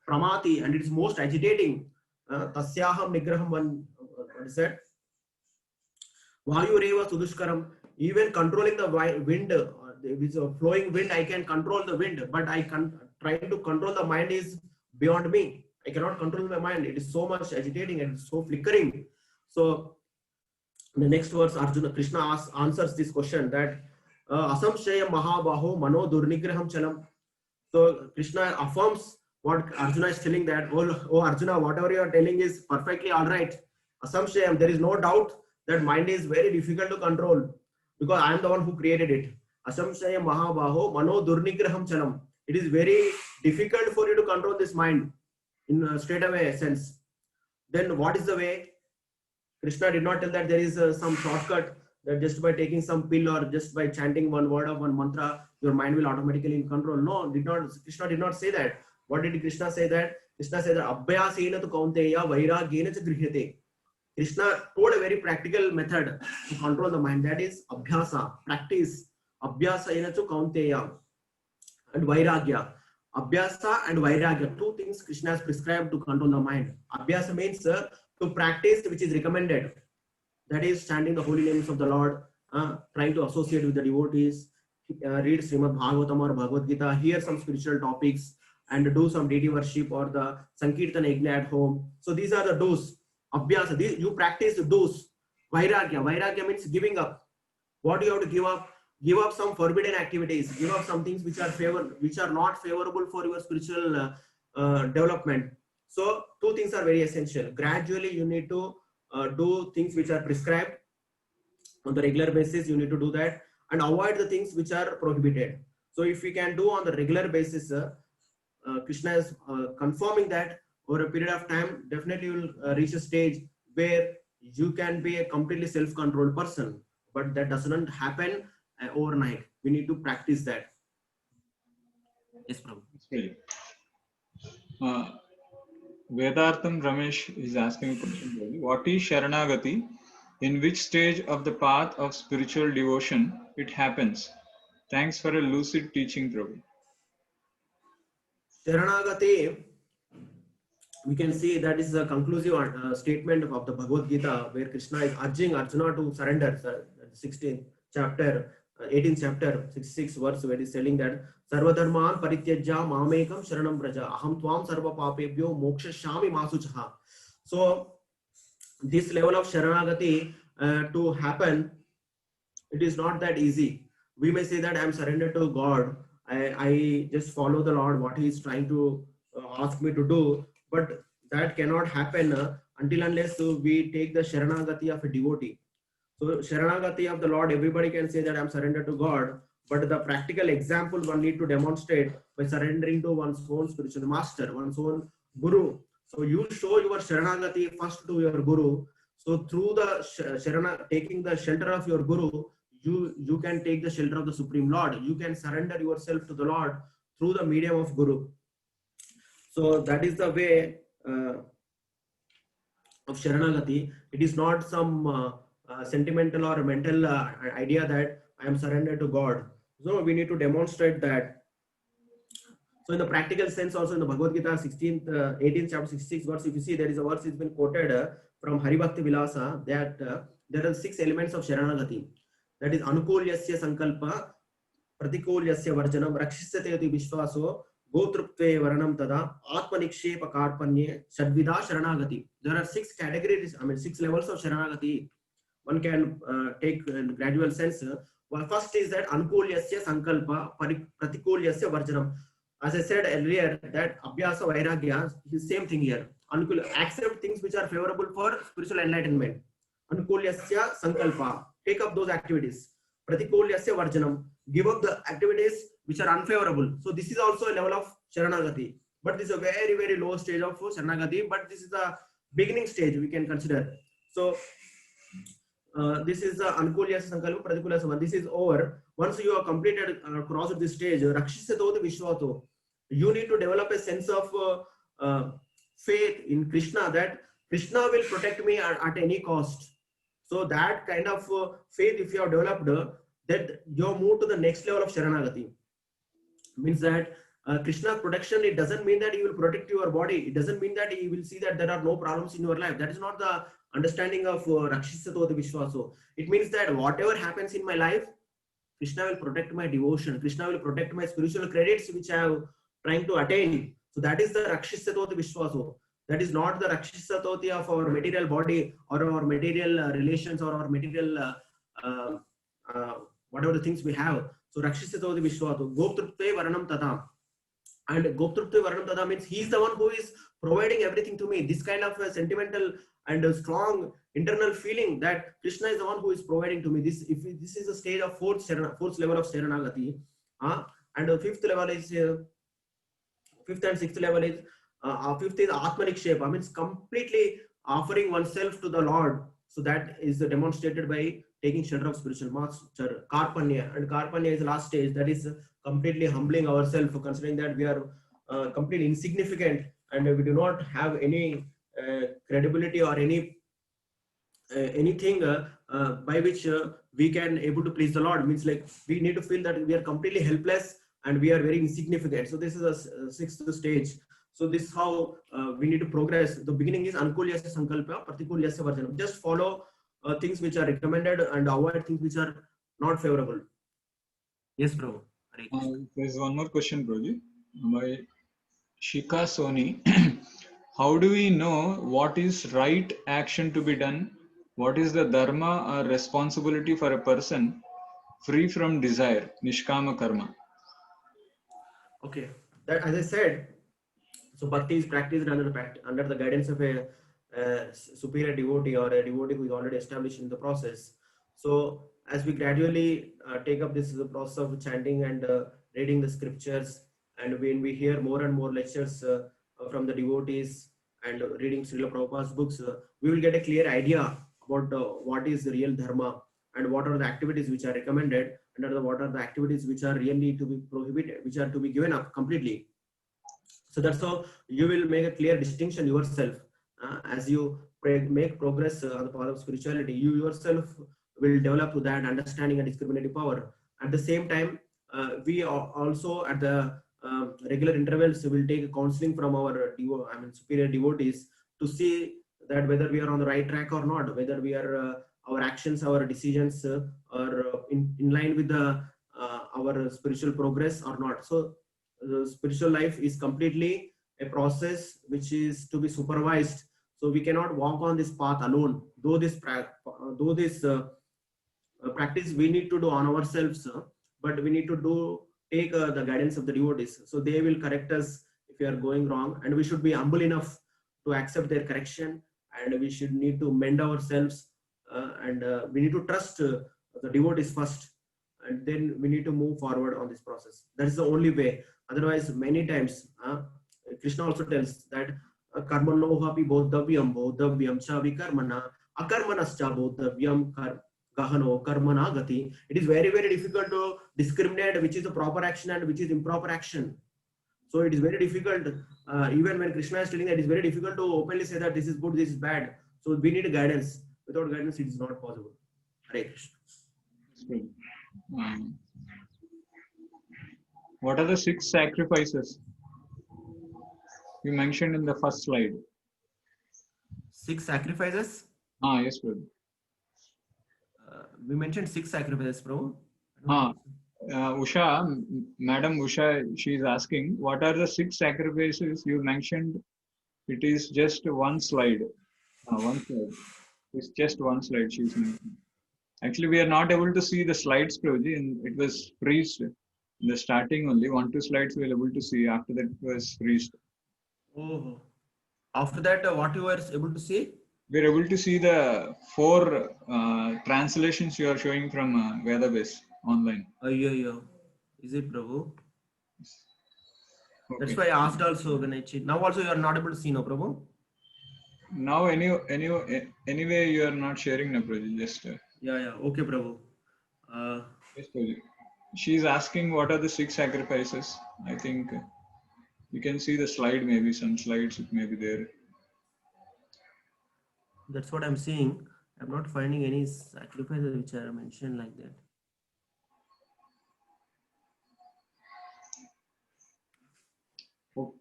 pramati, and it is most agitating. Tasyaham nigraham, what is that? Vayu reva sudushkaram. Even controlling the wind, with a flowing wind, I can control the wind, but trying to control the mind is beyond me. I cannot control my mind. It is so much agitating and so flickering. So in the next verse, Krishna answers this question, that asamshaya mahabaho mano durnigraham chalam. So Krishna affirms what Arjuna is telling, that oh Arjuna, whatever you are telling is perfectly all right. Asamshayam, there is no doubt that mind is very difficult to control, because I am the one who created it. Asamshaya mahabaho mano durnigraham chalam. It is very difficult for you to control this mind in a straightaway sense. Then what is the way? Krishna did not tell that there is some shortcut, that just by taking some pill or just by chanting one word of one mantra, your mind will automatically in control. No, Krishna did not say that. What did Krishna say that? Krishna said that abhyasena tu kaunteya vairagyena cha grihyate. Krishna told a very practical method to control the mind, that is abhyasa, practice. Abhyasena tu kaunteya and vairagya. Abhyasa and vairagya, two things Krishna has prescribed to control the mind. Abhyasa means to practice which is recommended. That is chanting the holy names of the Lord, trying to associate with the devotees, read Srimad Bhagavatam or Bhagavad Gita, hear some spiritual topics, and do some deity worship or the Sankirtan Yajna at home. So these are the do's. Abhyasa, you practice the do's. Vairagya. Vairagya means giving up. What do you have to give up? Give up some forbidden activities. Give up some things which are not favorable for your spiritual development. So two things are very essential. Gradually, you need to do things which are prescribed on the regular basis. You need to do that and avoid the things which are prohibited. So if we can do on the regular basis, Krishna is confirming that over a period of time, definitely you will reach a stage where you can be a completely self-controlled person. But that doesn't happen overnight. We need to practice that. Yes, Prabhu. Vedartham Ramesh is asking a question. What is Sharanagati? In which stage of the path of spiritual devotion it happens? Thanks for a lucid teaching, Prabhu. Sharanagati, we can see that is a conclusive statement of the Bhagavad Gita, where Krishna is urging Arjuna to surrender. 16th chapter, 18th chapter, 66 verse, where he is telling that Sarvadharman parityajya mamekam sharanam braja aham tvam sarva papebhyo mokshashami masuchaha. So this level of Sharanagati to happen, it is not that easy. we may say that I'm surrendered to God. I just follow the Lord, what He is trying to ask me to do. But that cannot happen until unless we take the Sharanagati of a devotee. So Sharanagati of the Lord, everybody can say that I'm surrendered to God, but the practical example one need to demonstrate by surrendering to one's own spiritual master, one's own Guru. So you show your Sharanagati first to your Guru. So through the taking the shelter of your Guru, you can take the shelter of the Supreme Lord. You can surrender yourself to the Lord through the medium of Guru. So that is the way of Sharanagati. It is not some sentimental or mental idea that I am surrendered to God. So we need to demonstrate that. So in the practical sense, also in the Bhagavad Gita 16th, 18th chapter 66 verse, if you see there is a verse has been quoted from Haribhakti Vilasa that there are 6 elements of Sharanagati. That is Anukulyasya Sankalpa, Pratikulyasya Varjanam, Rakshisyate Vishwaso, Gotruptve Varanam Tada, Atmanikshepa Karpanye, Shadvida Sharanagati. There are 6 categories, 6 levels of Sharanagati. One can take in gradual sense. Well, first is that Anukulyasya Sankalpa, Pratikulyasya Varjanam. As I said earlier, that Abhyasa Vairagya is same thing here. Accept things which are favorable for spiritual enlightenment. Anukulyasya Sankalpa. Take up those activities. Pratikulyasya Varjanam. Give up the activities which are unfavorable. So this is also a level of Sharanagati. But this is a very, very low stage of Sharanagati. But this is the beginning stage we can consider. So this is the Anukulyasya Sankalpa, Pratikulyasya. This is over. Once you have completed crossed this stage, Rakshisato Vishwato, you need to develop a sense of faith in Krishna, that Krishna will protect me at any cost. So that kind of faith, if you have developed, that you move to the next level of Sharanagati. Means that Krishna's protection, it doesn't mean that he will protect your body. It doesn't mean that he will see that there are no problems in your life. That is not the understanding of Rakshisato Vishwaso. It means that whatever happens in my life, Krishna will protect my devotion. Krishna will protect my spiritual credits which I am trying to attain. So that is the Rakshisatoti Vishwaso. That is not the Rakshisatoti of our material body or our material relations or our material whatever the things we have. So Rakshisatoti Vishwaso. Goptrupte Varanam Tada. And Goptrupte Varanam Tada means he is the one who is providing everything to me. This kind of a sentimental and a strong internal feeling that Krishna is the one who is providing to me. This is the stage of fourth level of Sharanagati. And the fifth level is fifth and sixth level is fifth is Atmanikshepa, means completely offering oneself to the Lord. So that is demonstrated by taking shelter of spiritual master, Karpanya. And Karpanya is the last stage, that is completely humbling ourselves, considering that we are completely insignificant and we do not have any credibility or anything by which we can able to please the Lord. Means like we need to feel that we are completely helpless and we are very insignificant. So this is a sixth stage. So this is how we need to progress. The beginning is Anukulyasya Sankalpa, Pratikulyasya Varjanam. Just follow things which are recommended and avoid things which are not favorable. Yes, bro. There's one more question, Broji, by Shika Soni. How do we know what is right action to be done? What is the dharma or responsibility for a person free from desire, nishkama karma? Okay, that, as I said, so bhakti is practiced under the guidance of a superior devotee or a devotee who is already established in the process. So as we gradually take up this process of chanting and reading the scriptures, and when we hear more and more lectures from the devotees and reading Srila Prabhupada's books, we will get a clear idea about what is the real dharma and what are the activities which are recommended and what are the activities which are really to be prohibited, which are to be given up completely. So that's how you will make a clear distinction yourself. As you make progress on the path of spirituality, you yourself will develop to that understanding and discriminative power. At the same time, we also at the regular intervals will take counseling from our superior devotees to see that whether we are on the right track or not, whether we are our actions, our decisions are in line with our spiritual progress or not. So the spiritual life is completely a process which is to be supervised. So we cannot walk on this path alone. Though this practice we need to do on ourselves, but we need to take the guidance of the devotees. So they will correct us if we are going wrong, and we should be humble enough to accept their correction, and we should need to mend ourselves, and we need to trust the devotees first, and then we need to move forward on this process. That is the only way. Otherwise, many times Krishna also tells that karmano hapi bodhavyam bodhavyam cha vikarmana akarmanascha bodhavyam gahano karmana gati. It is very, very difficult to discriminate which is the proper action and which is improper action. So it is very difficult, even when Krishna is telling that, it is very difficult to openly say that this is good, this is bad. So we need guidance. Without guidance, it is not possible. Hare Krishna. What are the 6 sacrifices you mentioned in the first slide? 6 sacrifices? Yes, Prabhu. We mentioned 6 sacrifices, Prabhu. Usha, Madam Usha, she is asking, what are the 6 sacrifices you mentioned? It is just one slide. One slide. It's just one slide she's mentioning. Actually, we are not able to see the slides, Prabhuji, and it was freezed in the starting only. 1-2 slides we were able to see. After that, it was freezed. Oh. After that, what you were able to see? We are able to see the 4 translations you are showing from Vedabase online. Yeah. Is it, Prabhu? Okay. That's why I asked also when I checked. Now also you are not able to see, no, Prabhu? Now, anyway, you are not sharing, no, Prabhuji. Just. Yeah. Okay, Prabhu. Yes, Prabhuji. She is asking what are the 6 sacrifices. I think you can see the slide, maybe some slides it may be there. That's what I'm seeing. I'm not finding any sacrifices which are mentioned like that. Oh.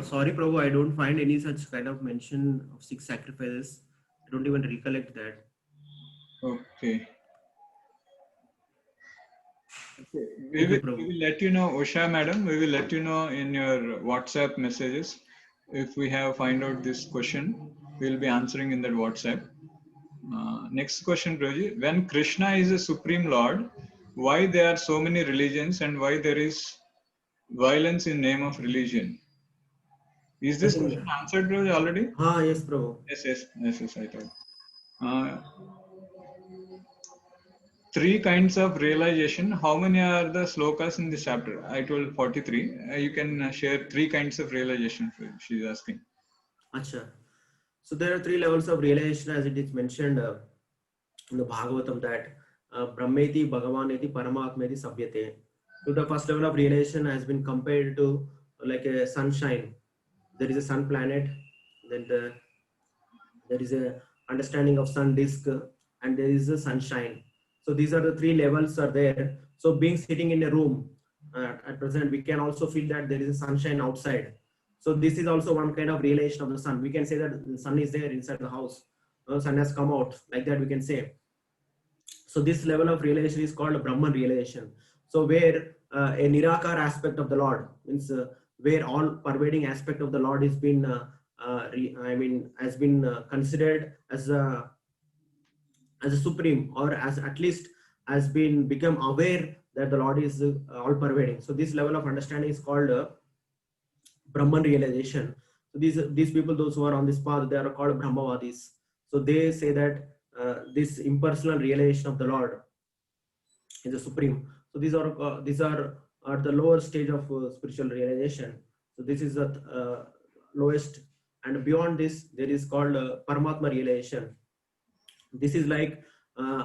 Sorry, Prabhu, I don't find any such kind of mention of 6 sacrifices. I don't even recollect that. Okay. We will let you know, Usha madam, we will let you know in your WhatsApp messages. If we have find out this question, we will be answering in that WhatsApp. Next question, Prabhuji. When Krishna is a Supreme Lord, why there are so many religions and why there is violence in name of religion? Is this question answered, Prabhuji, already? Yes, Prabhu. Yes, I thought. 3 kinds of realization. How many are the slokas in this chapter? I told 43. You can share 3 kinds of realization. She is asking. Acha. So there are 3 levels of realization as it is mentioned in the Bhagavatam, that Brahmeti, Bhagavaneti, Paramatmeti, Sabhyate. So the first level of realization has been compared to like a sunshine. There is a sun planet, then there is a understanding of sun disk, and there is a sunshine. So these are the 3 levels are there. So being sitting in a room at present, we can also feel that there is a sunshine outside. So this is also one kind of realization of the sun. We can say that the sun is there inside the house. Sun has come out, like that we can say. So this level of realization is called Brahman realization. So where a Nirakar aspect of the Lord means where all pervading aspect of the Lord has been considered as a supreme, or as at least has been become aware that the Lord is all pervading. So this level of understanding is called Brahman realization. So these people, those who are on this path, they are called Brahmavadis. So they say that this impersonal realization of the Lord is the supreme. So these are at the lower stage of spiritual realization. So this is the lowest, and beyond this there is called Paramatma realization. This is like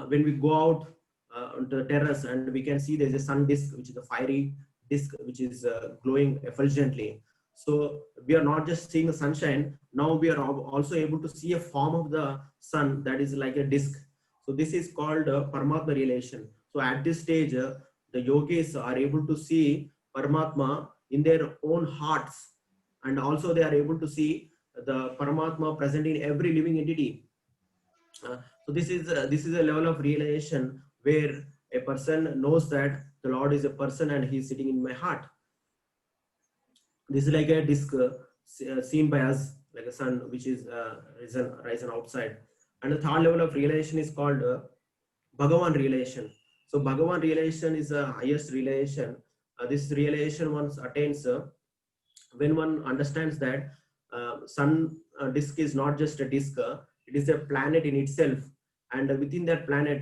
when we go out onto the terrace and we can see there's a sun disk, which is a fiery disk which is glowing effulgently. So we are not just seeing the sunshine, now we are also able to see a form of the sun that is like a disk. So this is called Paramatma realization. So at this stage, the yogis are able to see Paramatma in their own hearts, and also they are able to see the Paramatma present in every living entity. So this is a level of realization where a person knows that the Lord is a person and he is sitting in my heart. This is like a disc seen by us, like a sun which is risen outside. And the third level of realization is called Bhagavan realization. So Bhagavan realization is the highest realization. This realization one attains when one understands that sun disk is not just a disk, it is a planet in itself, and within that planet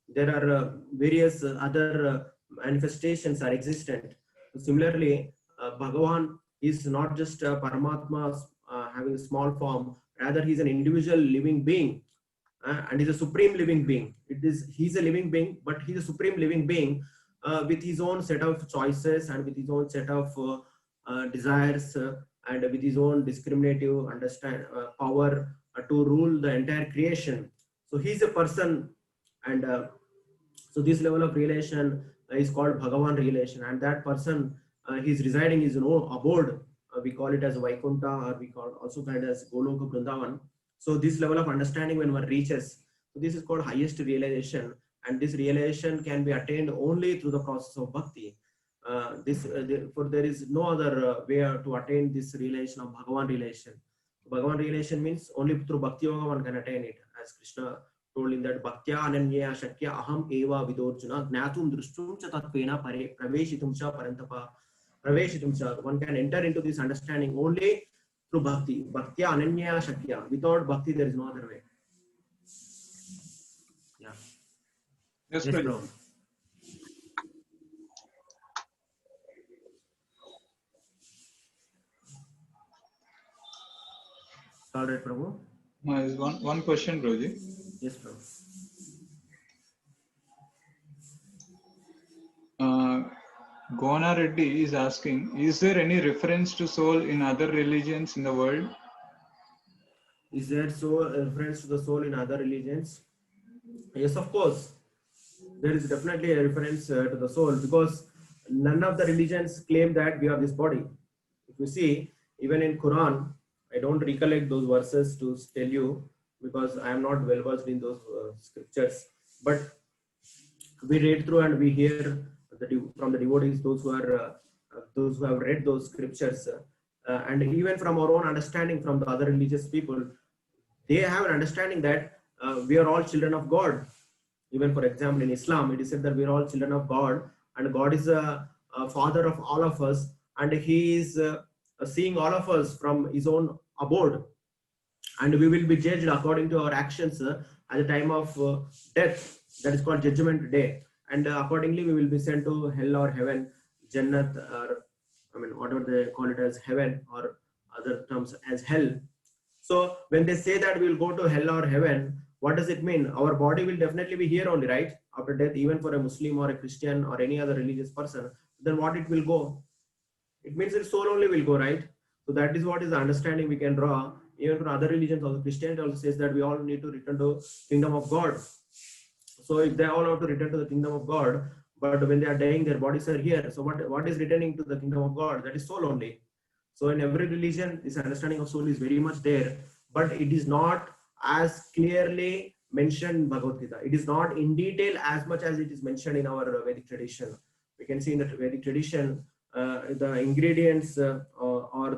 there are various other manifestations are existent. Similarly, Bhagavan is not just a Paramatma having a small form, rather he is an individual living being, and he's a supreme living being. He's a living being, but he's a supreme living being with his own set of choices and with his own set of desires and with his own discriminative power to rule the entire creation. So he's a person, and so this level of realization is called Bhagavan realization, and that person he's residing his own abode. We call it as Vaikuntha, or we call also called as Goloka Vrindavan. So this level of understanding when one reaches, so this is called highest realization, and this realization can be attained only through the process of bhakti. For there is no other way to attain this realization of Bhagavan realization. Bhagavan realization means only through bhakti yoga one can attain it, as Krishna told in that Bhaktya Ananya Shakya Aham Eva Vidorjuna Gnatum Drustum Cha Tatvena Pare Praveshitum Cha Parantapa Praveshitum Cha. One can enter into this understanding only through bhakti. Bhaktya Ananya Shakya. Without bhakti, there is no other way. Yeah. Yes, Yes, Prabhu. bro. All right, Prabhu. There's one question, Prabhuji. Yes, Prabhu. Gona Reddy is asking, is there any reference to soul in other religions in the world? Is there a reference to the soul in other religions? Yes, of course. There is definitely a reference to the soul, because none of the religions claim that we have this body. If you see, even in Quran, I don't recollect those verses to tell you because I am not well versed in those scriptures. But we read through and we hear from the devotees, those who have read those scriptures, and even from our own understanding from the other religious people, they have an understanding that we are all children of God. Even for example, in Islam, it is said that we are all children of God, and God is a father of all of us, and He is seeing all of us from His own abode, and we will be judged according to our actions at the time of death. That is called Judgment Day, and accordingly we will be sent to hell or heaven, Jannat, or whatever they call it as heaven, or other terms as hell. So when they say that we will go to hell or heaven, what does it mean? Our body will definitely be here only, right? After death, even for a Muslim or a Christian or any other religious person, then what it will go? It means its soul only will go, right? So that is what is the understanding we can draw. Even for other religions, also Christianity also says that we all need to return to kingdom of God. So if they all have to return to the kingdom of God, but when they are dying, their bodies are here. So what is returning to the kingdom of God? That is soul only. So in every religion, this understanding of soul is very much there, but it is not as clearly mentioned in Bhagavad Gita. It is not in detail as much as it is mentioned in our Vedic tradition. We can see in the Vedic tradition, the ingredients or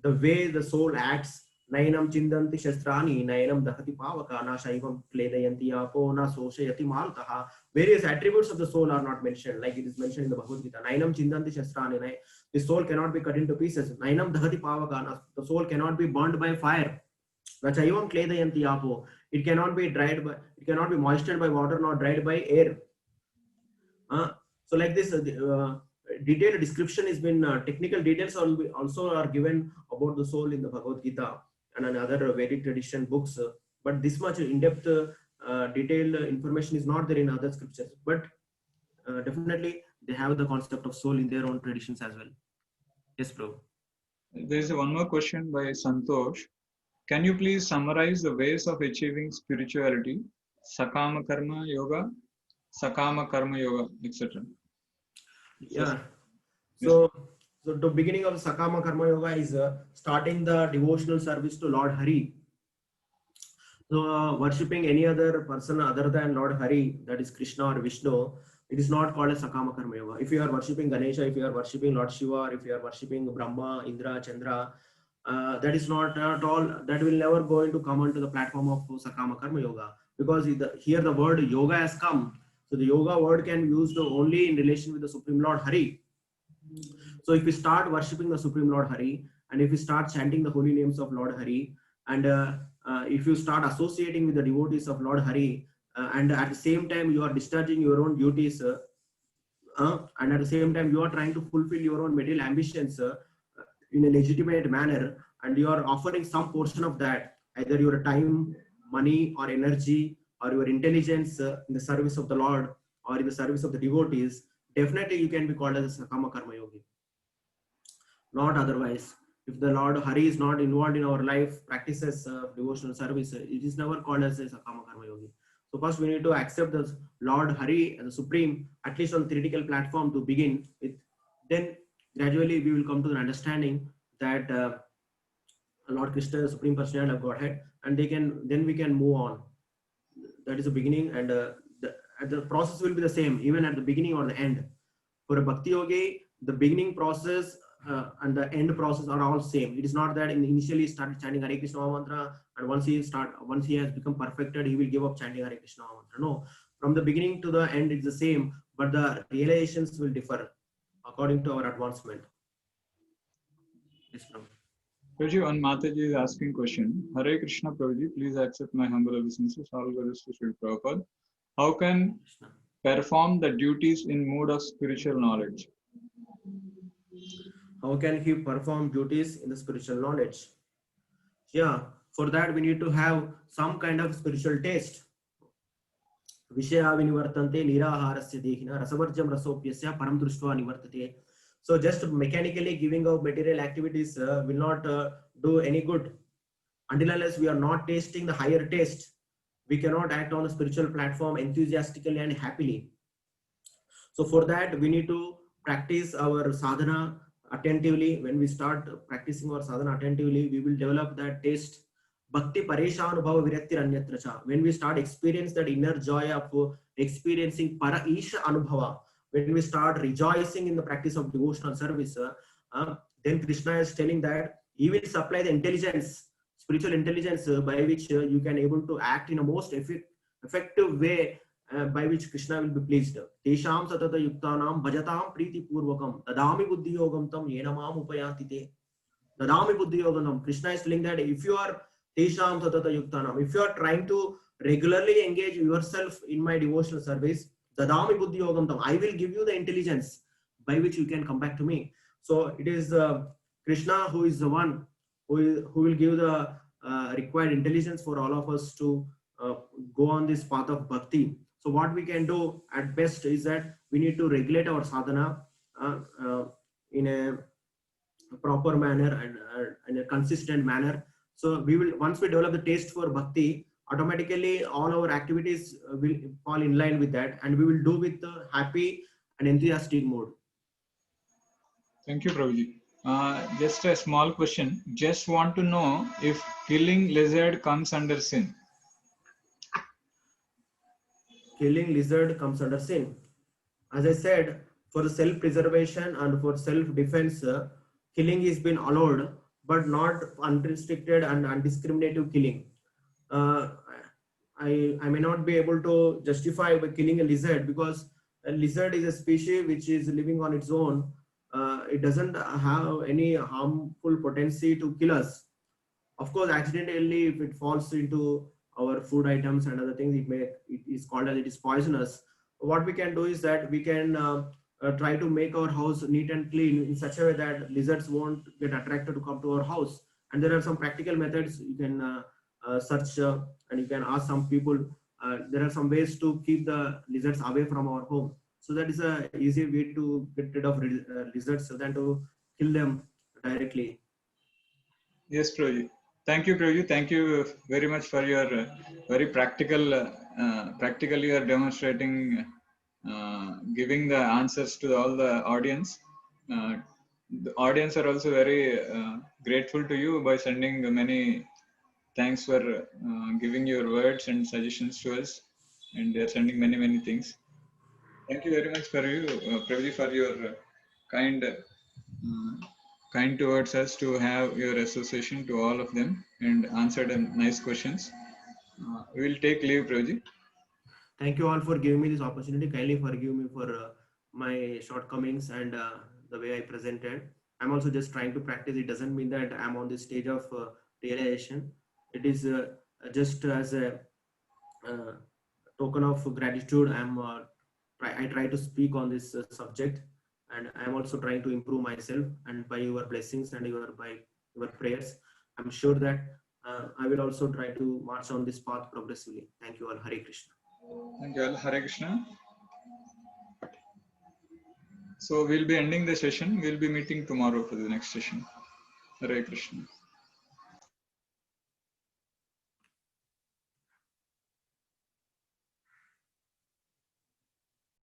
the way the soul acts. Nainam chindanti shastrani, nainam dahati pavaka, na shaivam kledayanti apo, na soshayati maltaha. Various attributes of the soul are not mentioned, like it is mentioned in the Bhagavad Gita. Nainam chindanti shastrani, the soul cannot be cut into pieces. Nainam dahati pavaka, the soul cannot be burned by fire. Na shaivam kledayanti apo, it cannot be dried by, it cannot be moistened by water nor dried by air. So like this, detailed description has been, technical details also are given about the soul in the Bhagavad Gita and another Vedic tradition books, but this much in-depth detailed information is not there in other scriptures, but definitely they have the concept of soul in their own traditions as well. Yes, bro. There is one more question by Santosh. Can you please summarize the ways of achieving spirituality, Sakama Karma Yoga, etc.? Yeah. So the beginning of Sakama Karma Yoga is starting the devotional service to Lord Hari. So worshipping any other person other than Lord Hari, that is Krishna or Vishnu, it is not called a Sakama Karma Yoga. If you are worshipping Ganesha, if you are worshipping Lord Shiva, or if you are worshipping Brahma, Indra, Chandra, that is not at all, that will never going to come onto the platform of Sakama Karma Yoga, because here the word yoga has come. So the yoga word can be used only in relation with the Supreme Lord Hari. So if we start worshipping the Supreme Lord Hari, and if we start chanting the holy names of Lord Hari, and if you start associating with the devotees of Lord Hari, and at the same time you are discharging your own duties, and at the same time you are trying to fulfill your own material ambitions in a legitimate manner, and you are offering some portion of that, either your time, money, or energy, or your intelligence in the service of the Lord or in the service of the devotees, definitely you can be called as a Sakama Karma Yogi. Not otherwise. If the Lord Hari is not involved in our life practices devotional service, it is never called as a Sakama Karma Yogi. So first we need to accept the Lord Hari as the Supreme, at least on theoretical platform to begin with. Then gradually we will come to an understanding that Lord Krishna is the Supreme Personality of Godhead, and then we can move on. That is the beginning, and the process will be the same even at the beginning or the end. For a Bhakti Yogi, the beginning process and the end process are all same. It is not that initially started chanting Hare Krishna mantra, and once he has become perfected, he will give up chanting Hare Krishna mantra. No, from the beginning to the end it's the same, but the realizations will differ according to our advancement. Yes, Prabhu. Prabhuji, one Mataji is asking question. Hare Krishna Prabhuji, please accept my humble obeisances. All glories to Sri Prabhupada. How can perform the duties in mood of spiritual knowledge? How can he perform duties in the spiritual knowledge? Yeah, for that we need to have some kind of spiritual taste. Vishaya vinivartante niraharasya dehina rasavarjam rasopyasya param društva nivartate. So just mechanically giving out material activities will not do any good. Until unless we are not tasting the higher taste, we cannot act on the spiritual platform enthusiastically and happily. So for that we need to practice our sadhana attentively. When we start practicing our sadhana attentively, we will develop that taste. Bhakti paresha anubhava viraktir anyatra cha. When we start experience that inner joy of experiencing para isha anubhava, when we start rejoicing in the practice of devotional service, then Krishna is telling that he will supply the intelligence, spiritual intelligence by which you can able to act in a most effective way, by which Krishna will be pleased. Tesham satata yuktanam bhajatam priti purvakam dadami buddhi yogam tam yena mam upayati te. Dadami buddhi yogam. Krishna is telling that if you are tesham satata yuktanam, if you are trying to regularly engage yourself in my devotional service, dadami buddhi yogam tam, I will give you the intelligence by which you can come back to me. So it is Krishna who is the one who will give the required intelligence for all of us to go on this path of bhakti. So what we can do at best is that we need to regulate our sadhana in a proper manner and in a consistent manner. So we will, once we develop the taste for bhakti, automatically all our activities will fall in line with that, and we will do with a happy and enthusiastic mood. Thank you, Prabhuji. Just a small question. Just want to know if killing lizard comes under sin. Killing lizard comes under sin. As I said, for the self-preservation and for self-defense, killing is been allowed, but not unrestricted and undiscriminative killing. I may not be able to justify by killing a lizard, because a lizard is a species which is living on its own. It doesn't have any harmful potency to kill us. Of course, accidentally, if it falls into our food items and other things, it is called as it is poisonous. What we can do is that we can try to make our house neat and clean in such a way that lizards won't get attracted to come to our house. And there are some practical methods you can search and you can ask some people. There are some ways to keep the lizards away from our home. So that is a easy way to get rid of lizards than to kill them directly. Yes, Prabhuji. Thank you, Prabhuji. Thank you very much for your very practically you are demonstrating, giving the answers to all the audience. The audience are also very grateful to you by sending many thanks for giving your words and suggestions to us, and they are sending many things. Thank you very much for you, Prabhuji, for your kind kind towards us to have your association to all of them and answered them nice questions. We'll take leave, Prabhuji. Thank you all for giving me this opportunity. Kindly forgive me for my shortcomings and the way I presented. I'm also just trying to practice. It doesn't mean that I'm on the stage of realization. It is just as a token of gratitude. I try to speak on this subject, and I'm also trying to improve myself. And by your blessings and by your prayers, I'm sure that I will also try to march on this path progressively. Thank you all. Hare Krishna. Thank you all. Hare Krishna. So we'll be ending the session. We'll be meeting tomorrow for the next session. Hare Krishna.